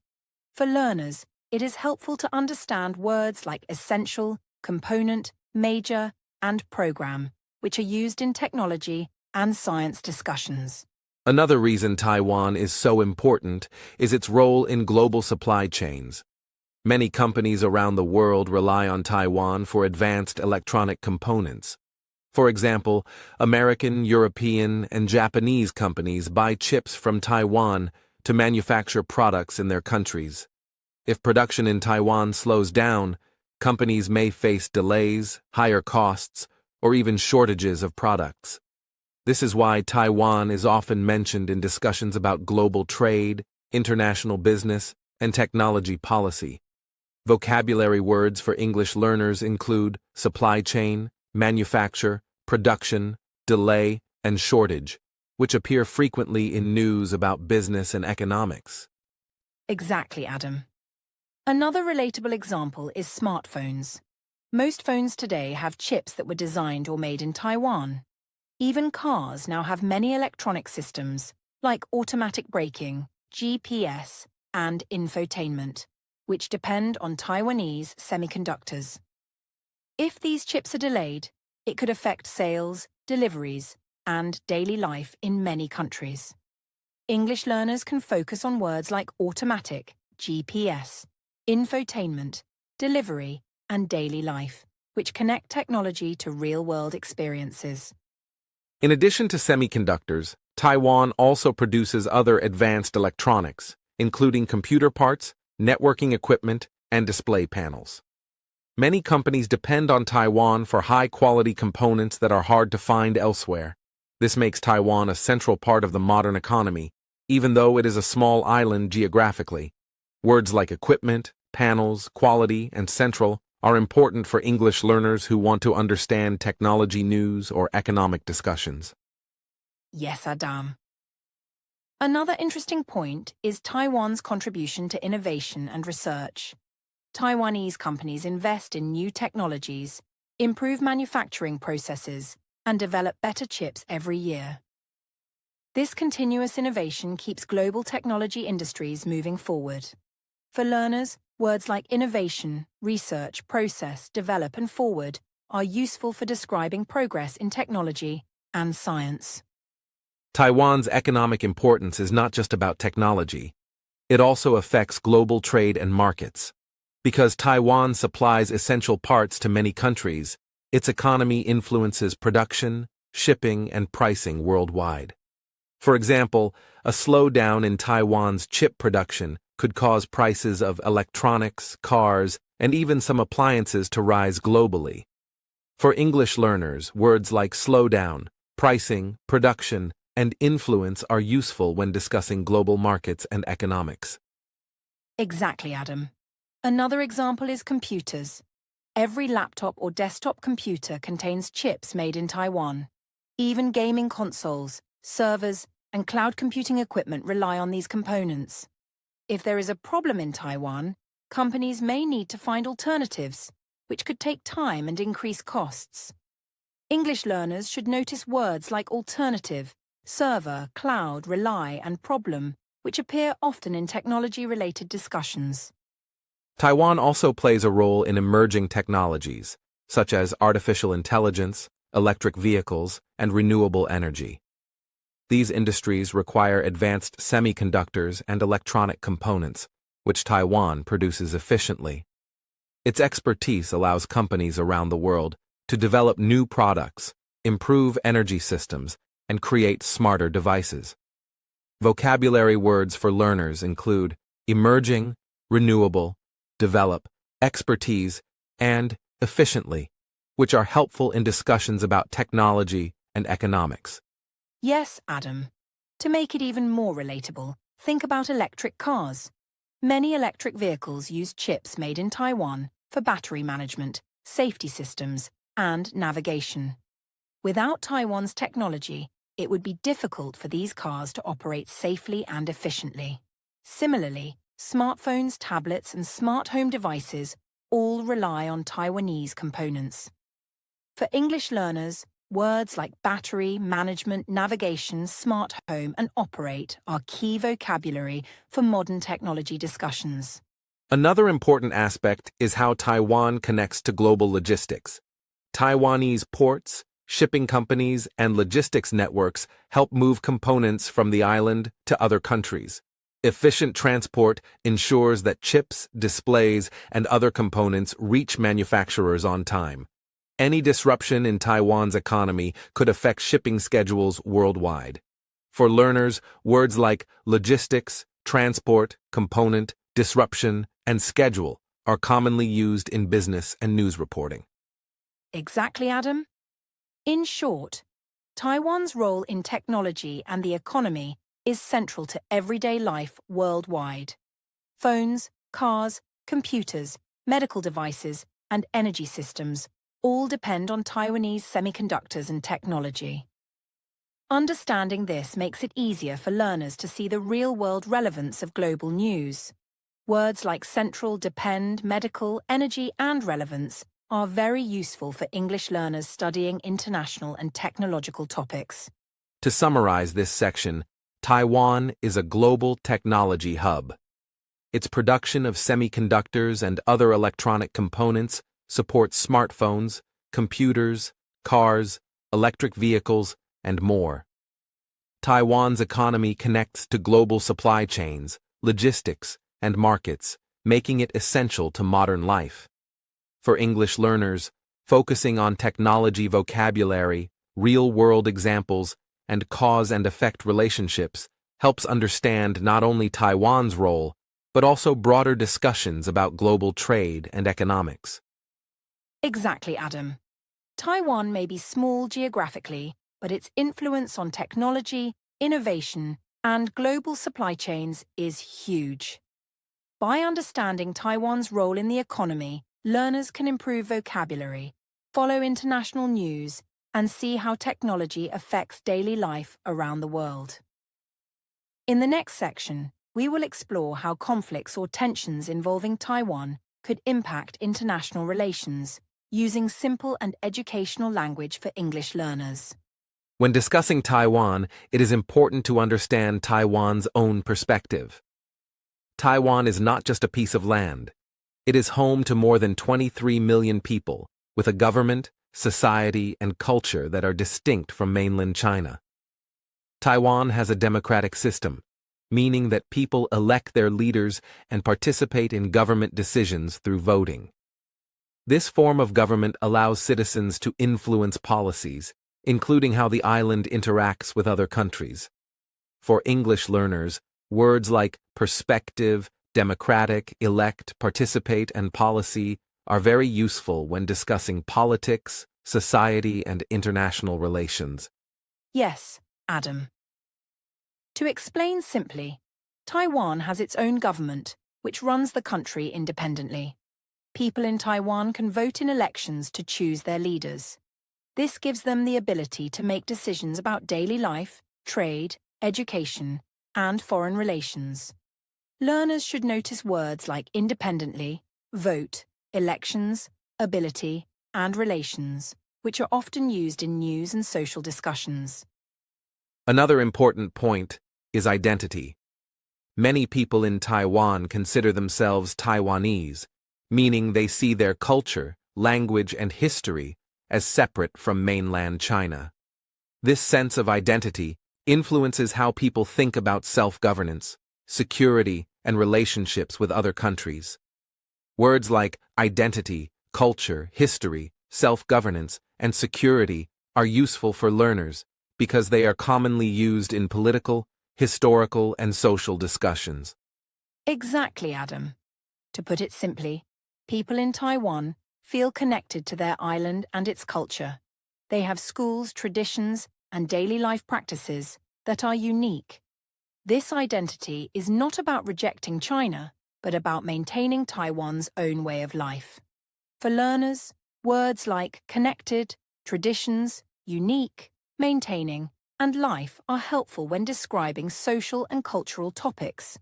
B: For learners, it is helpful to understand words like essential, component, major, and program, which are used in technology and science discussions.
A: Another reason Taiwan is so important is its role in global supply chains. Many companies around the world rely on Taiwan for advanced electronic components. For example, American, European, and Japanese companies buy chips from Taiwan to manufacture products in their countries. If production in Taiwan slows down, companies may face delays, higher costs, or even shortages of products. This is why Taiwan is often mentioned in discussions about global trade, international business, and technology policy. Vocabulary words for English learners include supply chain, manufacture, production, delay, and shortage, which appear frequently in news about business and economics.
B: Exactly, Adam. Another relatable example is smartphones. Most phones today have chips that were designed or made in Taiwan. Even cars now have many electronic systems, like automatic braking, GPS, and infotainment, which depend on Taiwanese semiconductors. If these chips are delayed, it could affect sales, deliveries, and daily life in many countries. English learners can focus on words like automatic, GPS, infotainment, delivery, and daily life, which connect technology to real-world experiences.
A: In addition to semiconductors, Taiwan also produces other advanced electronics, including computer parts, networking equipment, and display panels. Many companies depend on Taiwan for high-quality components that are hard to find elsewhere. This makes Taiwan a central part of the modern economy, even though it is a small island geographically. Words like equipment, panels, quality, and central are important for English learners who want to understand technology news or economic discussions.
B: Yes, Adam. Another interesting point is Taiwan's contribution to innovation and research. Taiwanese companies invest in new technologies, improve manufacturing processes, and develop better chips every year. This continuous innovation keeps global technology industries moving forward. For learners, words like innovation, research, process, develop, and forward are useful for describing progress in technology and science.
A: Taiwan's economic importance is not just about technology. It also affects global trade and markets. Because Taiwan supplies essential parts to many countries, its economy influences production, shipping, and pricing worldwide. For example, a slowdown in Taiwan's chip production could cause prices of electronics, cars, and even some appliances to rise globally. For English learners, words like slowdown, pricing, production, and influence are useful when discussing global markets and economics.
B: Exactly, Adam. Another example is computers. Every laptop or desktop computer contains chips made in Taiwan. Even gaming consoles, servers, and cloud computing equipment rely on these components. If there is a problem in Taiwan, companies may need to find alternatives, which could take time and increase costs. English learners should notice words like alternative, server, cloud, rely, and problem, which appear often in technology-related discussions.
A: Taiwan also plays a role in emerging technologies, such as artificial intelligence, electric vehicles, and renewable energy. These industries require advanced semiconductors and electronic components, which Taiwan produces efficiently. Its expertise allows companies around the world to develop new products, improve energy systems, and create smarter devices. Vocabulary words for learners include emerging, renewable, develop, expertise, and efficiently, which are helpful in discussions about technology and economics.
B: Yes, Adam. To make it even more relatable, think about electric cars. Many electric vehicles use chips made in Taiwan for battery management, safety systems, and navigation. Without Taiwan's technology, it would be difficult for these cars to operate safely and efficiently. Similarly, smartphones, tablets, and smart home devices all rely on Taiwanese components. For English learners, words like battery, management, navigation, smart home, and operate are key vocabulary for modern technology discussions.
A: Another important aspect is how Taiwan connects to global logistics. Taiwanese ports, shipping companies, and logistics networks help move components from the island to other countries. Efficient transport ensures that chips, displays, and other components reach manufacturers on time. Any disruption in Taiwan's economy could affect shipping schedules worldwide. For learners, words like logistics, transport, component, disruption, and schedule are commonly used in business and news reporting.
B: Exactly, Adam. In short, Taiwan's role in technology and the economy is central to everyday life worldwide. Phones, cars, computers, medical devices, and energy systems all depend on Taiwanese semiconductors and technology. Understanding this makes it easier for learners to see the real-world relevance of global news. Words like central, depend, medical, energy, and relevance are very useful for English learners studying international and technological topics.
A: To summarize this section, Taiwan is a global technology hub. Its production of semiconductors and other electronic components supports smartphones, computers, cars, electric vehicles, and more. Taiwan's economy connects to global supply chains, logistics, and markets, making it essential to modern life. For English learners, focusing on technology vocabulary, real-world examples, and cause and effect relationships helps understand not only Taiwan's role, but also broader discussions about global trade and economics.
B: Exactly, Adam. Taiwan may be small geographically, but its influence on technology, innovation, and global supply chains is huge. By understanding Taiwan's role in the economy, learners can improve vocabulary, follow international news, and see how technology affects daily life around the world. In the next section, we will explore how conflicts or tensions involving Taiwan could impact international relations, using simple and educational language for English learners.
A: When discussing Taiwan, it is important to understand Taiwan's own perspective. Taiwan is not just a piece of land. It is home to more than 23 million people, with a government, society, and culture that are distinct from mainland China. Taiwan has a democratic system, meaning that people elect their leaders and participate in government decisions through voting. This form of government allows citizens to influence policies, including how the island interacts with other countries. For English learners, words like perspective, democratic, elect, participate, and policy are very useful when discussing politics, society, and international relations.
B: Yes, Adam. To explain simply, Taiwan has its own government, which runs the country independently. People in Taiwan can vote in elections to choose their leaders. This gives them the ability to make decisions about daily life, trade, education, and foreign relations. Learners should notice words like independently, vote, elections, ability, and relations, which are often used in news and social discussions.
A: Another important point is identity. Many people in Taiwan consider themselves Taiwanese, meaning they see their culture, language, and history as separate from mainland China. This sense of identity influences how people think about self-governance, security, and relationships with other countries. Words like identity, culture, history, self-governance, and security are useful for learners because they are commonly used in political, historical, and social discussions.
B: Exactly, Adam. To put it simply, people in Taiwan feel connected to their island and its culture. They have schools, traditions, and daily life practices that are unique. This identity is not about rejecting China, but about maintaining Taiwan's own way of life. For learners, words like connected, traditions, unique, maintaining, and life are helpful when describing social and cultural topics.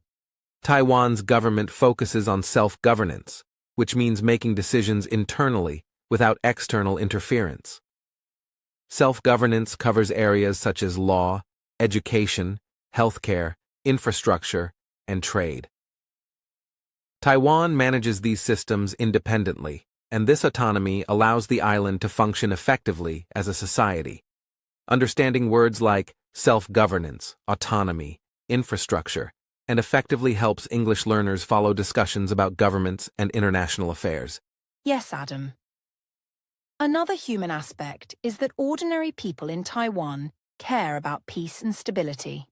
A: Taiwan's government focuses on self-governance, which means making decisions internally without external interference. Self-governance covers areas such as law, education, healthcare, infrastructure, and trade. Taiwan manages these systems independently, and this autonomy allows the island to function effectively as a society. Understanding words like self-governance, autonomy, infrastructure, and effectively helps English learners follow discussions about governments and international affairs.
B: Yes, Adam. Another human aspect is that ordinary people in Taiwan care about peace and stability.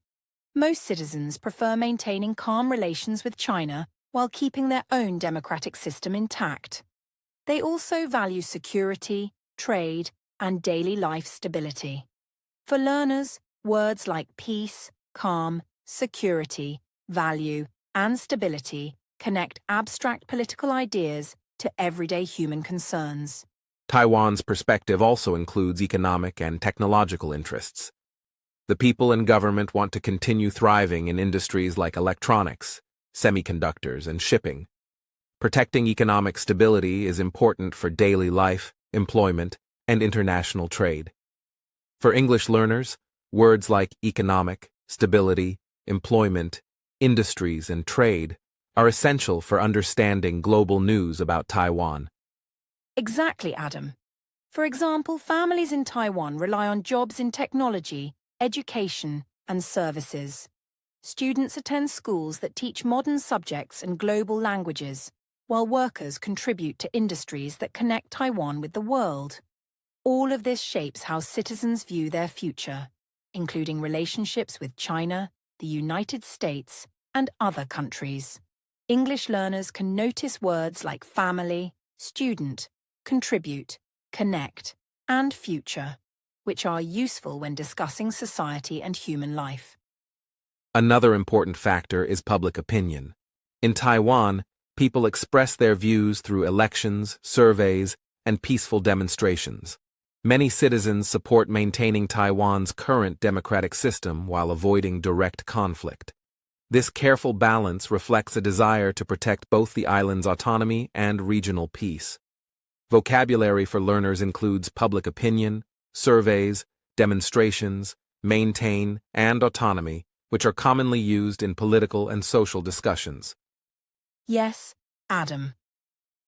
B: Most citizens prefer maintaining calm relations with China while keeping their own democratic system intact. They also value security, trade, and daily life stability. For learners, words like peace, calm, security, value, and stability connect abstract political ideas to everyday human concerns.
A: Taiwan's perspective also includes economic and technological interests. The people and government want to continue thriving in industries like electronics, semiconductors, and shipping. Protecting economic stability is important for daily life, employment, and international trade. For English learners, words like economic, stability, employment, industries, and trade are essential for understanding global news about Taiwan.
B: Exactly, Adam. For example, families in Taiwan rely on jobs in technology, education, and services. Students attend schools that teach modern subjects and global languages, while workers contribute to industries that connect Taiwan with the world. All of this shapes how citizens view their future, including relationships with China, the United States, and other countries. English learners can notice words like family, student, contribute, connect, and future, which are useful when discussing society and human life.
A: Another important factor is public opinion. In Taiwan, people express their views through elections, surveys, and peaceful demonstrations. Many citizens support maintaining Taiwan's current democratic system while avoiding direct conflict. This careful balance reflects a desire to protect both the island's autonomy and regional peace. Vocabulary for learners includes public opinion, surveys, demonstrations, maintain, and autonomy, which are commonly used in political and social discussions.
B: Yes, Adam.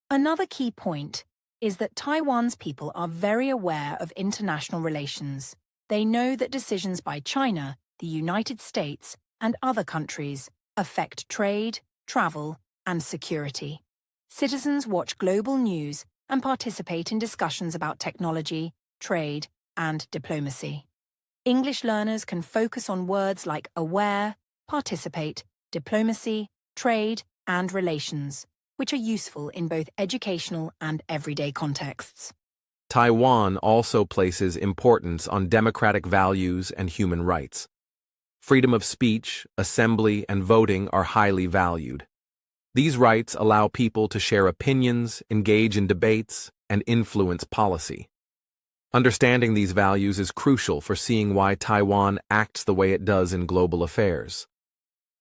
B: Another key point is that Taiwan's people are very aware of international relations. They know that decisions by China, the United States, and other countries affect trade, travel, and security. Citizens watch global news and participate in discussions about technology, trade, and diplomacy. English learners can focus on words like aware, participate, diplomacy, trade, and relations, which are useful in both educational and everyday contexts.
A: Taiwan also places importance on democratic values and human rights. Freedom of speech, assembly, and voting are highly valued. These rights allow people to share opinions, engage in debates, and influence policy. Understanding these values is crucial for seeing why Taiwan acts the way it does in global affairs.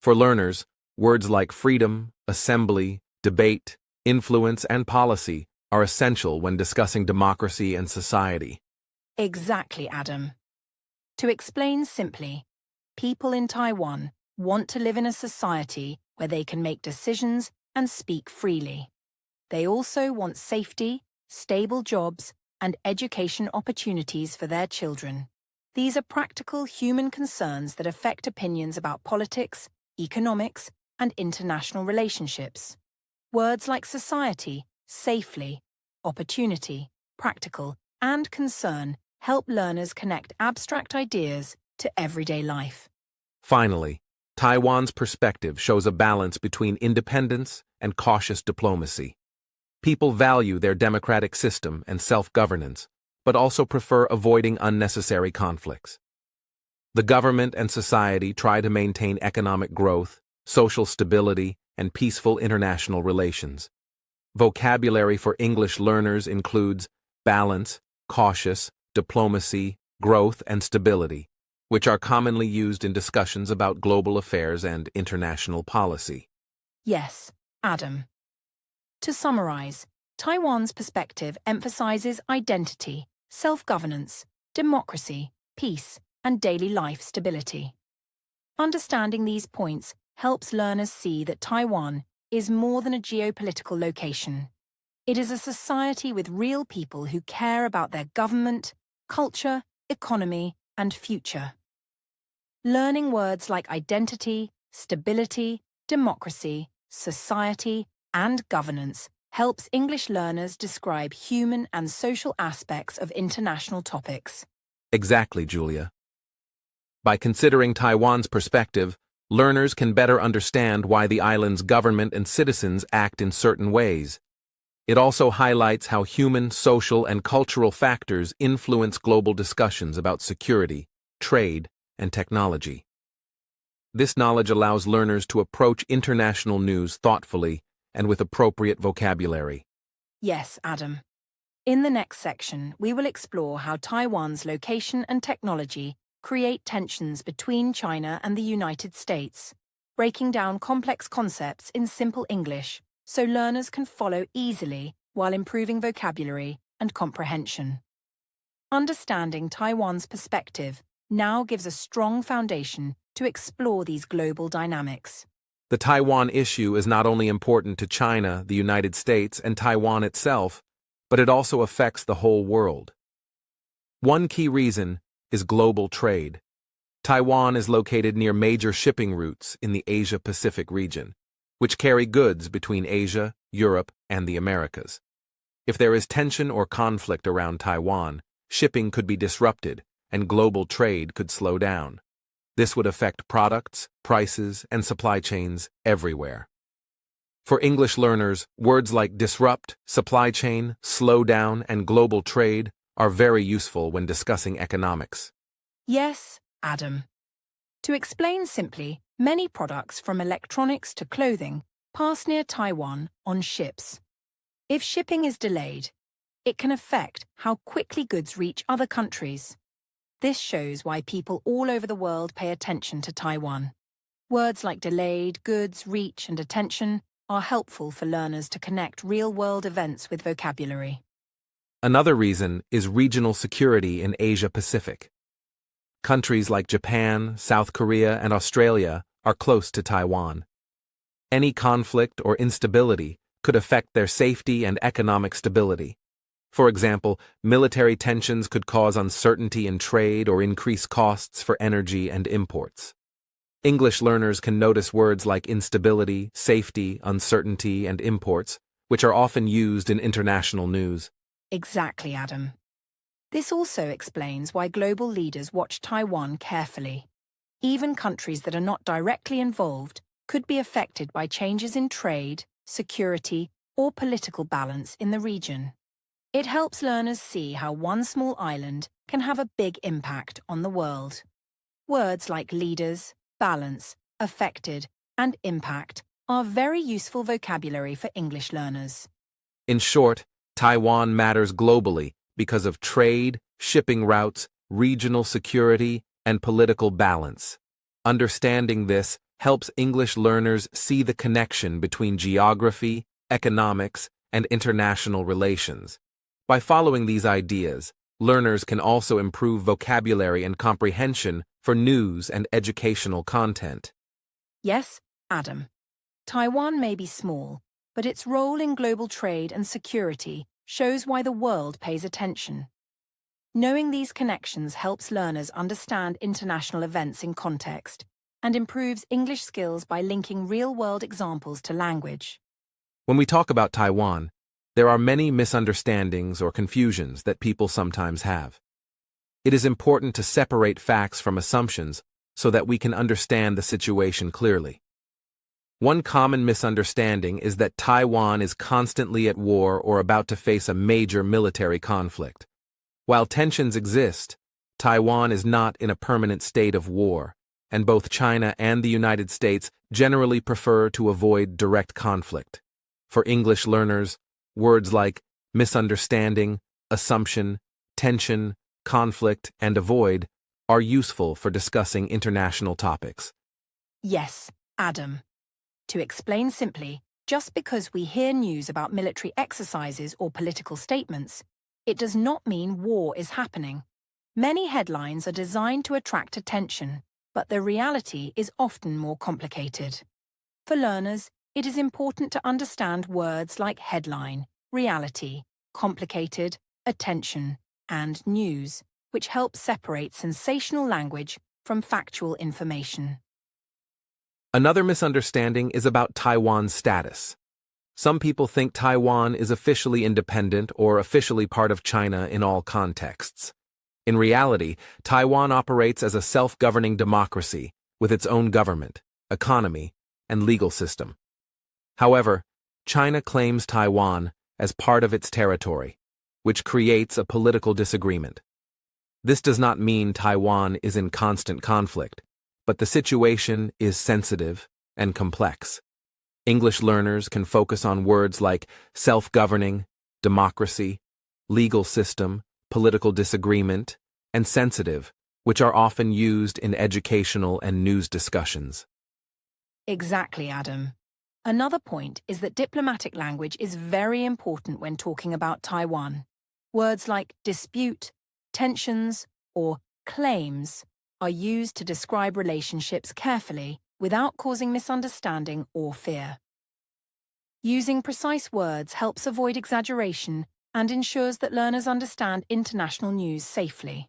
A: For learners, words like freedom, assembly, debate, influence, and policy are essential when discussing democracy and society.
B: Exactly, Adam. To explain simply, people in Taiwan want to live in a society where they can make decisions and speak freely. They also want safety, stable jobs, and education opportunities for their children. These are practical human concerns that affect opinions about politics, economics, and international relationships. Words like society, safely, opportunity, practical, and concern help learners connect abstract ideas to everyday life.
A: Finally, Taiwan's perspective shows a balance between independence and cautious diplomacy. People value their democratic system and self-governance, but also prefer avoiding unnecessary conflicts. The government and society try to maintain economic growth, social stability, and peaceful international relations. Vocabulary for English learners includes balance, cautious, diplomacy, growth, and stability, which are commonly used in discussions about global affairs and international policy.
B: Yes, Adam. To summarize, Taiwan's perspective emphasizes identity, self-governance, democracy, peace, and daily life stability. Understanding these points helps learners see that Taiwan is more than a geopolitical location. It is a society with real people who care about their government, culture, economy, and future. Learning words like identity, stability, democracy, society, and governance helps English learners describe human and social aspects of international topics.
A: Exactly, Julia. By considering Taiwan's perspective, learners can better understand why the island's government and citizens act in certain ways. It also highlights how human, social, and cultural factors influence global discussions about security, trade, and technology. This knowledge allows learners to approach international news thoughtfully and with appropriate vocabulary.
B: Yes, Adam. In the next section, we will explore how Taiwan's location and technology create tensions between China and the United States, breaking down complex concepts in simple English so learners can follow easily while improving vocabulary and comprehension. Understanding Taiwan's perspective now gives a strong foundation to explore these global dynamics.
A: The Taiwan issue is not only important to China, the United States, and Taiwan itself, but it also affects the whole world. One key reason is global trade. Taiwan is located near major shipping routes in the Asia-Pacific region, which carry goods between Asia, Europe, and the Americas. If there is tension or conflict around Taiwan, shipping could be disrupted, and global trade could slow down. This would affect products, prices, and supply chains everywhere. For English learners, words like disrupt, supply chain, slow down, and global trade are very useful when discussing economics.
B: Yes, Adam. To explain simply, many products from electronics to clothing pass near Taiwan on ships. If shipping is delayed, it can affect how quickly goods reach other countries. This shows why people all over the world pay attention to Taiwan. Words like delayed, goods, reach, and attention are helpful for learners to connect real-world events with vocabulary.
A: Another reason is regional security in Asia-Pacific. Countries like Japan, South Korea, and Australia are close to Taiwan. Any conflict or instability could affect their safety and economic stability. For example, military tensions could cause uncertainty in trade or increase costs for energy and imports. English learners can notice words like instability, safety, uncertainty, and imports, which are often used in international news.
B: Exactly, Adam. This also explains why global leaders watch Taiwan carefully. Even countries that are not directly involved could be affected by changes in trade, security, or political balance in the region. It helps learners see how one small island can have a big impact on the world. Words like leaders, balance, affected, and impact are very useful vocabulary for English learners.
A: In short, Taiwan matters globally because of trade, shipping routes, regional security, and political balance. Understanding this helps English learners see the connection between geography, economics, and international relations. By following these ideas, learners can also improve vocabulary and comprehension for news and educational content.
B: Yes, Adam. Taiwan may be small, but its role in global trade and security shows why the world pays attention. Knowing these connections helps learners understand international events in context and improves English skills by linking real-world examples to language.
A: When we talk about Taiwan, there are many misunderstandings or confusions that people sometimes have. It is important to separate facts from assumptions so that we can understand the situation clearly. One common misunderstanding is that Taiwan is constantly at war or about to face a major military conflict. While tensions exist, Taiwan is not in a permanent state of war, and both China and the United States generally prefer to avoid direct conflict. For English learners, words like misunderstanding, assumption, tension, conflict, and avoid are useful for discussing international topics.
B: Yes, Adam. To explain simply, just because we hear news about military exercises or political statements, it does not mean war is happening. Many headlines are designed to attract attention, but the reality is often more complicated. For learners, it is important to understand words like headline, reality, complicated, attention, and news, which help separate sensational language from factual information.
A: Another misunderstanding is about Taiwan's status. Some people think Taiwan is officially independent or officially part of China in all contexts. In reality, Taiwan operates as a self-governing democracy with its own government, economy, and legal system. However, China claims Taiwan as part of its territory, which creates a political disagreement. This does not mean Taiwan is in constant conflict, but the situation is sensitive and complex. English learners can focus on words like self-governing, democracy, legal system, political disagreement, and sensitive, which are often used in educational and news discussions.
B: Exactly, Adam. Another point is that diplomatic language is very important when talking about Taiwan. Words like dispute, tensions, or claims are used to describe relationships carefully without causing misunderstanding or fear. Using precise words helps avoid exaggeration and ensures that learners understand international news safely.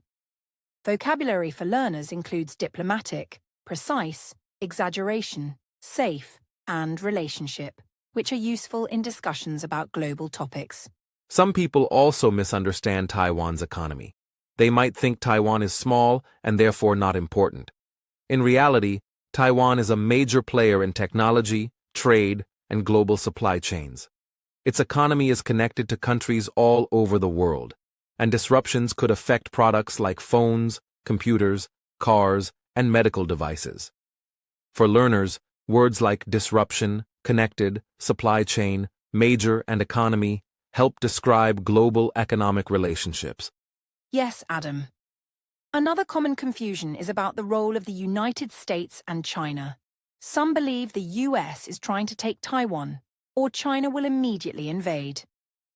B: Vocabulary for learners includes diplomatic, precise, exaggeration, safe, and relationship, which are useful in discussions about global topics.
A: Some people also misunderstand Taiwan's economy. They might think Taiwan is small and therefore not important. In reality, Taiwan is a major player in technology, trade, and global supply chains. Its economy is connected to countries all over the world, and disruptions could affect products like phones, computers, cars, and medical devices. For learners, words like disruption, connected, supply chain, major, and economy help describe global economic relationships.
B: Yes, Adam. Another common confusion is about the role of the United States and China. Some believe the US is trying to take Taiwan, or China will immediately invade.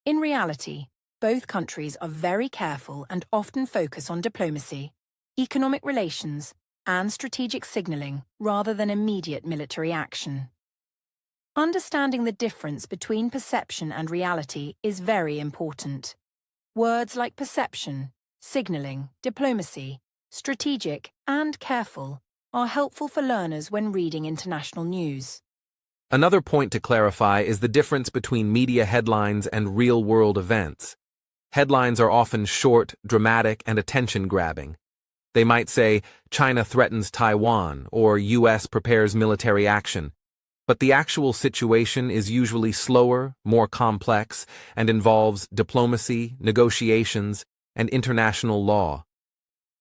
B: In reality, both countries are very careful and often focus on diplomacy, economic relations, and strategic signaling rather than immediate military action. Understanding the difference between perception and reality is very important. Words like perception, signaling, diplomacy, strategic, and careful are helpful for learners when reading international news.
A: Another point to clarify is the difference between media headlines and real-world events. Headlines are often short, dramatic, and attention-grabbing. They might say, China threatens Taiwan, or US prepares military action. But the actual situation is usually slower, more complex, and involves diplomacy, negotiations, and international law.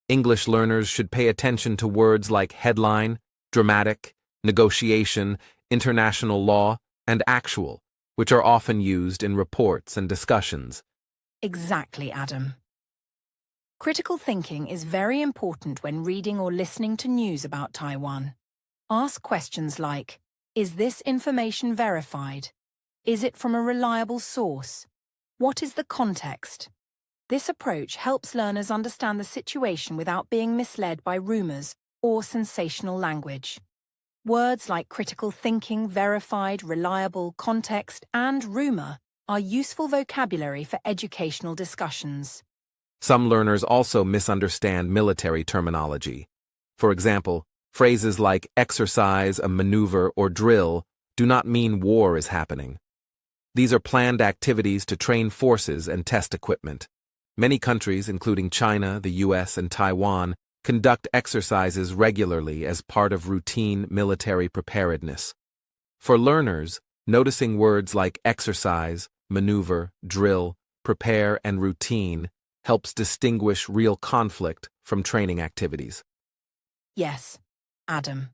A: English learners should pay attention to words like headline, dramatic, negotiation, international law, and actual, which are often used in reports and discussions.
B: Exactly, Adam. Critical thinking is very important when reading or listening to news about Taiwan. Ask questions like, is this information verified? Is it from a reliable source? What is the context? This approach helps learners understand the situation without being misled by rumors or sensational language. Words like critical thinking, verified, reliable, context, and rumor are useful vocabulary for educational discussions.
A: Some learners also misunderstand military terminology. For example, phrases like exercise, a maneuver, or drill do not mean war is happening. These are planned activities to train forces and test equipment. Many countries, including China, the US, and Taiwan, conduct exercises regularly as part of routine military preparedness. For learners, noticing words like exercise, maneuver, drill, prepare, and routine helps distinguish real conflict from training activities.
B: Yes, Adam.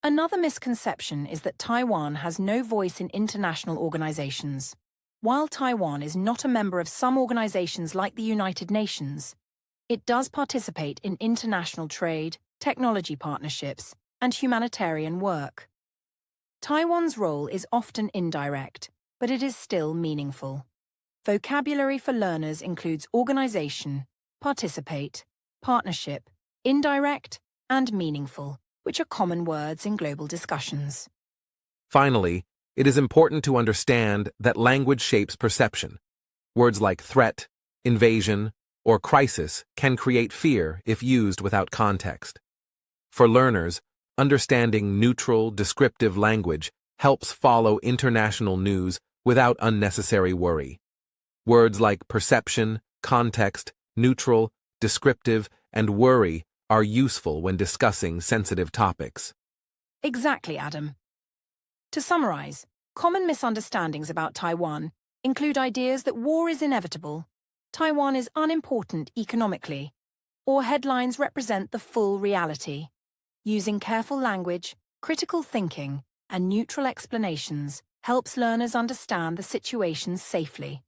B: Another misconception is that Taiwan has no voice in international organizations. While Taiwan is not a member of some organizations like the United Nations, it does participate in international trade, technology partnerships, and humanitarian work. Taiwan's role is often indirect, but it is still meaningful. Vocabulary for learners includes organization, participate, partnership, indirect, and meaningful, which are common words in global discussions.
A: Finally, it is important to understand that language shapes perception. Words like threat, invasion, or crisis can create fear if used without context. For learners, understanding neutral, descriptive language helps follow international news without unnecessary worry. Words like perception, context, neutral, descriptive, and worry are useful when discussing sensitive topics.
B: Exactly, Adam. To summarize, common misunderstandings about Taiwan include ideas that war is inevitable, Taiwan is unimportant economically, or headlines represent the full reality. Using careful language, critical thinking, and neutral explanations helps learners understand the situation safely.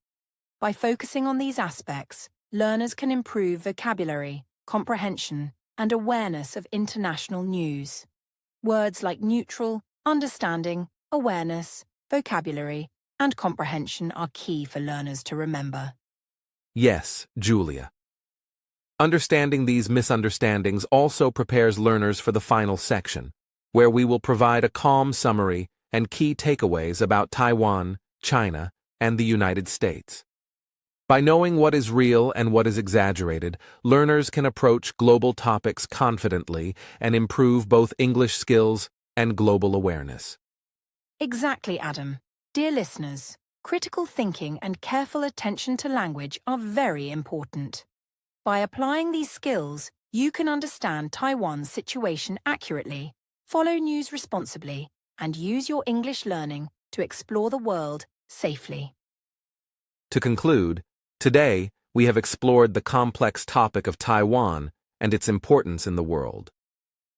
B: By focusing on these aspects, learners can improve vocabulary, comprehension, and awareness of international news. Words like neutral, understanding, awareness, vocabulary, and comprehension are key for learners to remember.
A: Yes, Julia. Understanding these misunderstandings also prepares learners for the final section, where we will provide a calm summary and key takeaways about Taiwan, China, and the United States. By knowing what is real and what is exaggerated, learners can approach global topics confidently and improve both English skills and global awareness.
B: Exactly, Adam. Dear listeners, critical thinking and careful attention to language are very important. By applying these skills, you can understand Taiwan's situation accurately, follow news responsibly, and use your English learning to explore the world safely.
A: To conclude, today we have explored the complex topic of Taiwan and its importance in the world.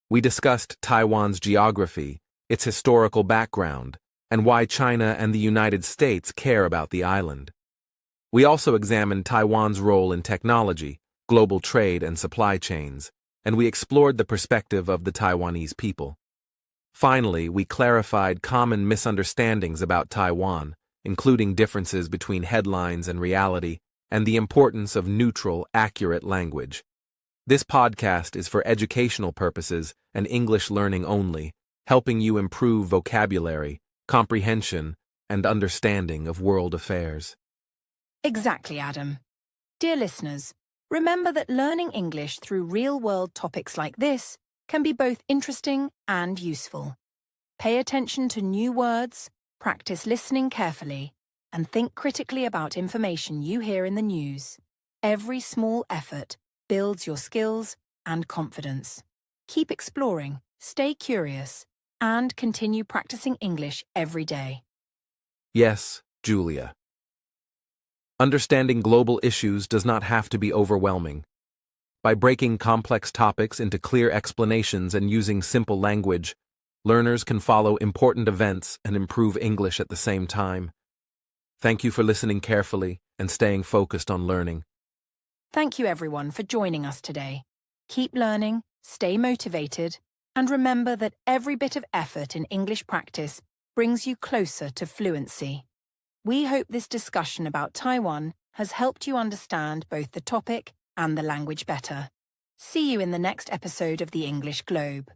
A: We discussed Taiwan's geography, its historical background, and why China and the United States care about the island. We also examined Taiwan's role in technology, global trade, and supply chains, and we explored the perspective of the Taiwanese people. Finally, we clarified common misunderstandings about Taiwan, including differences between headlines and reality, and the importance of neutral, accurate language. This podcast is for educational purposes and English learning only, helping you improve vocabulary, comprehension, and understanding of world affairs.
B: Exactly, Adam. Dear listeners, remember that learning English through real-world topics like this can be both interesting and useful. Pay attention to new words, practice listening carefully, and think critically about information you hear in the news. Every small effort builds your skills and confidence. Keep exploring, stay curious, and continue practicing English every day.
A: Yes, Julia. Understanding global issues does not have to be overwhelming. By breaking complex topics into clear explanations and using simple language, learners can follow important events and improve English at the same time. Thank you for listening carefully and staying focused on learning.
B: Thank you everyone for joining us today. Keep learning, stay motivated, and remember that every bit of effort in English practice brings you closer to fluency. We hope this discussion about Taiwan has helped you understand both the topic and the language better. See you in the next episode of the English Globe.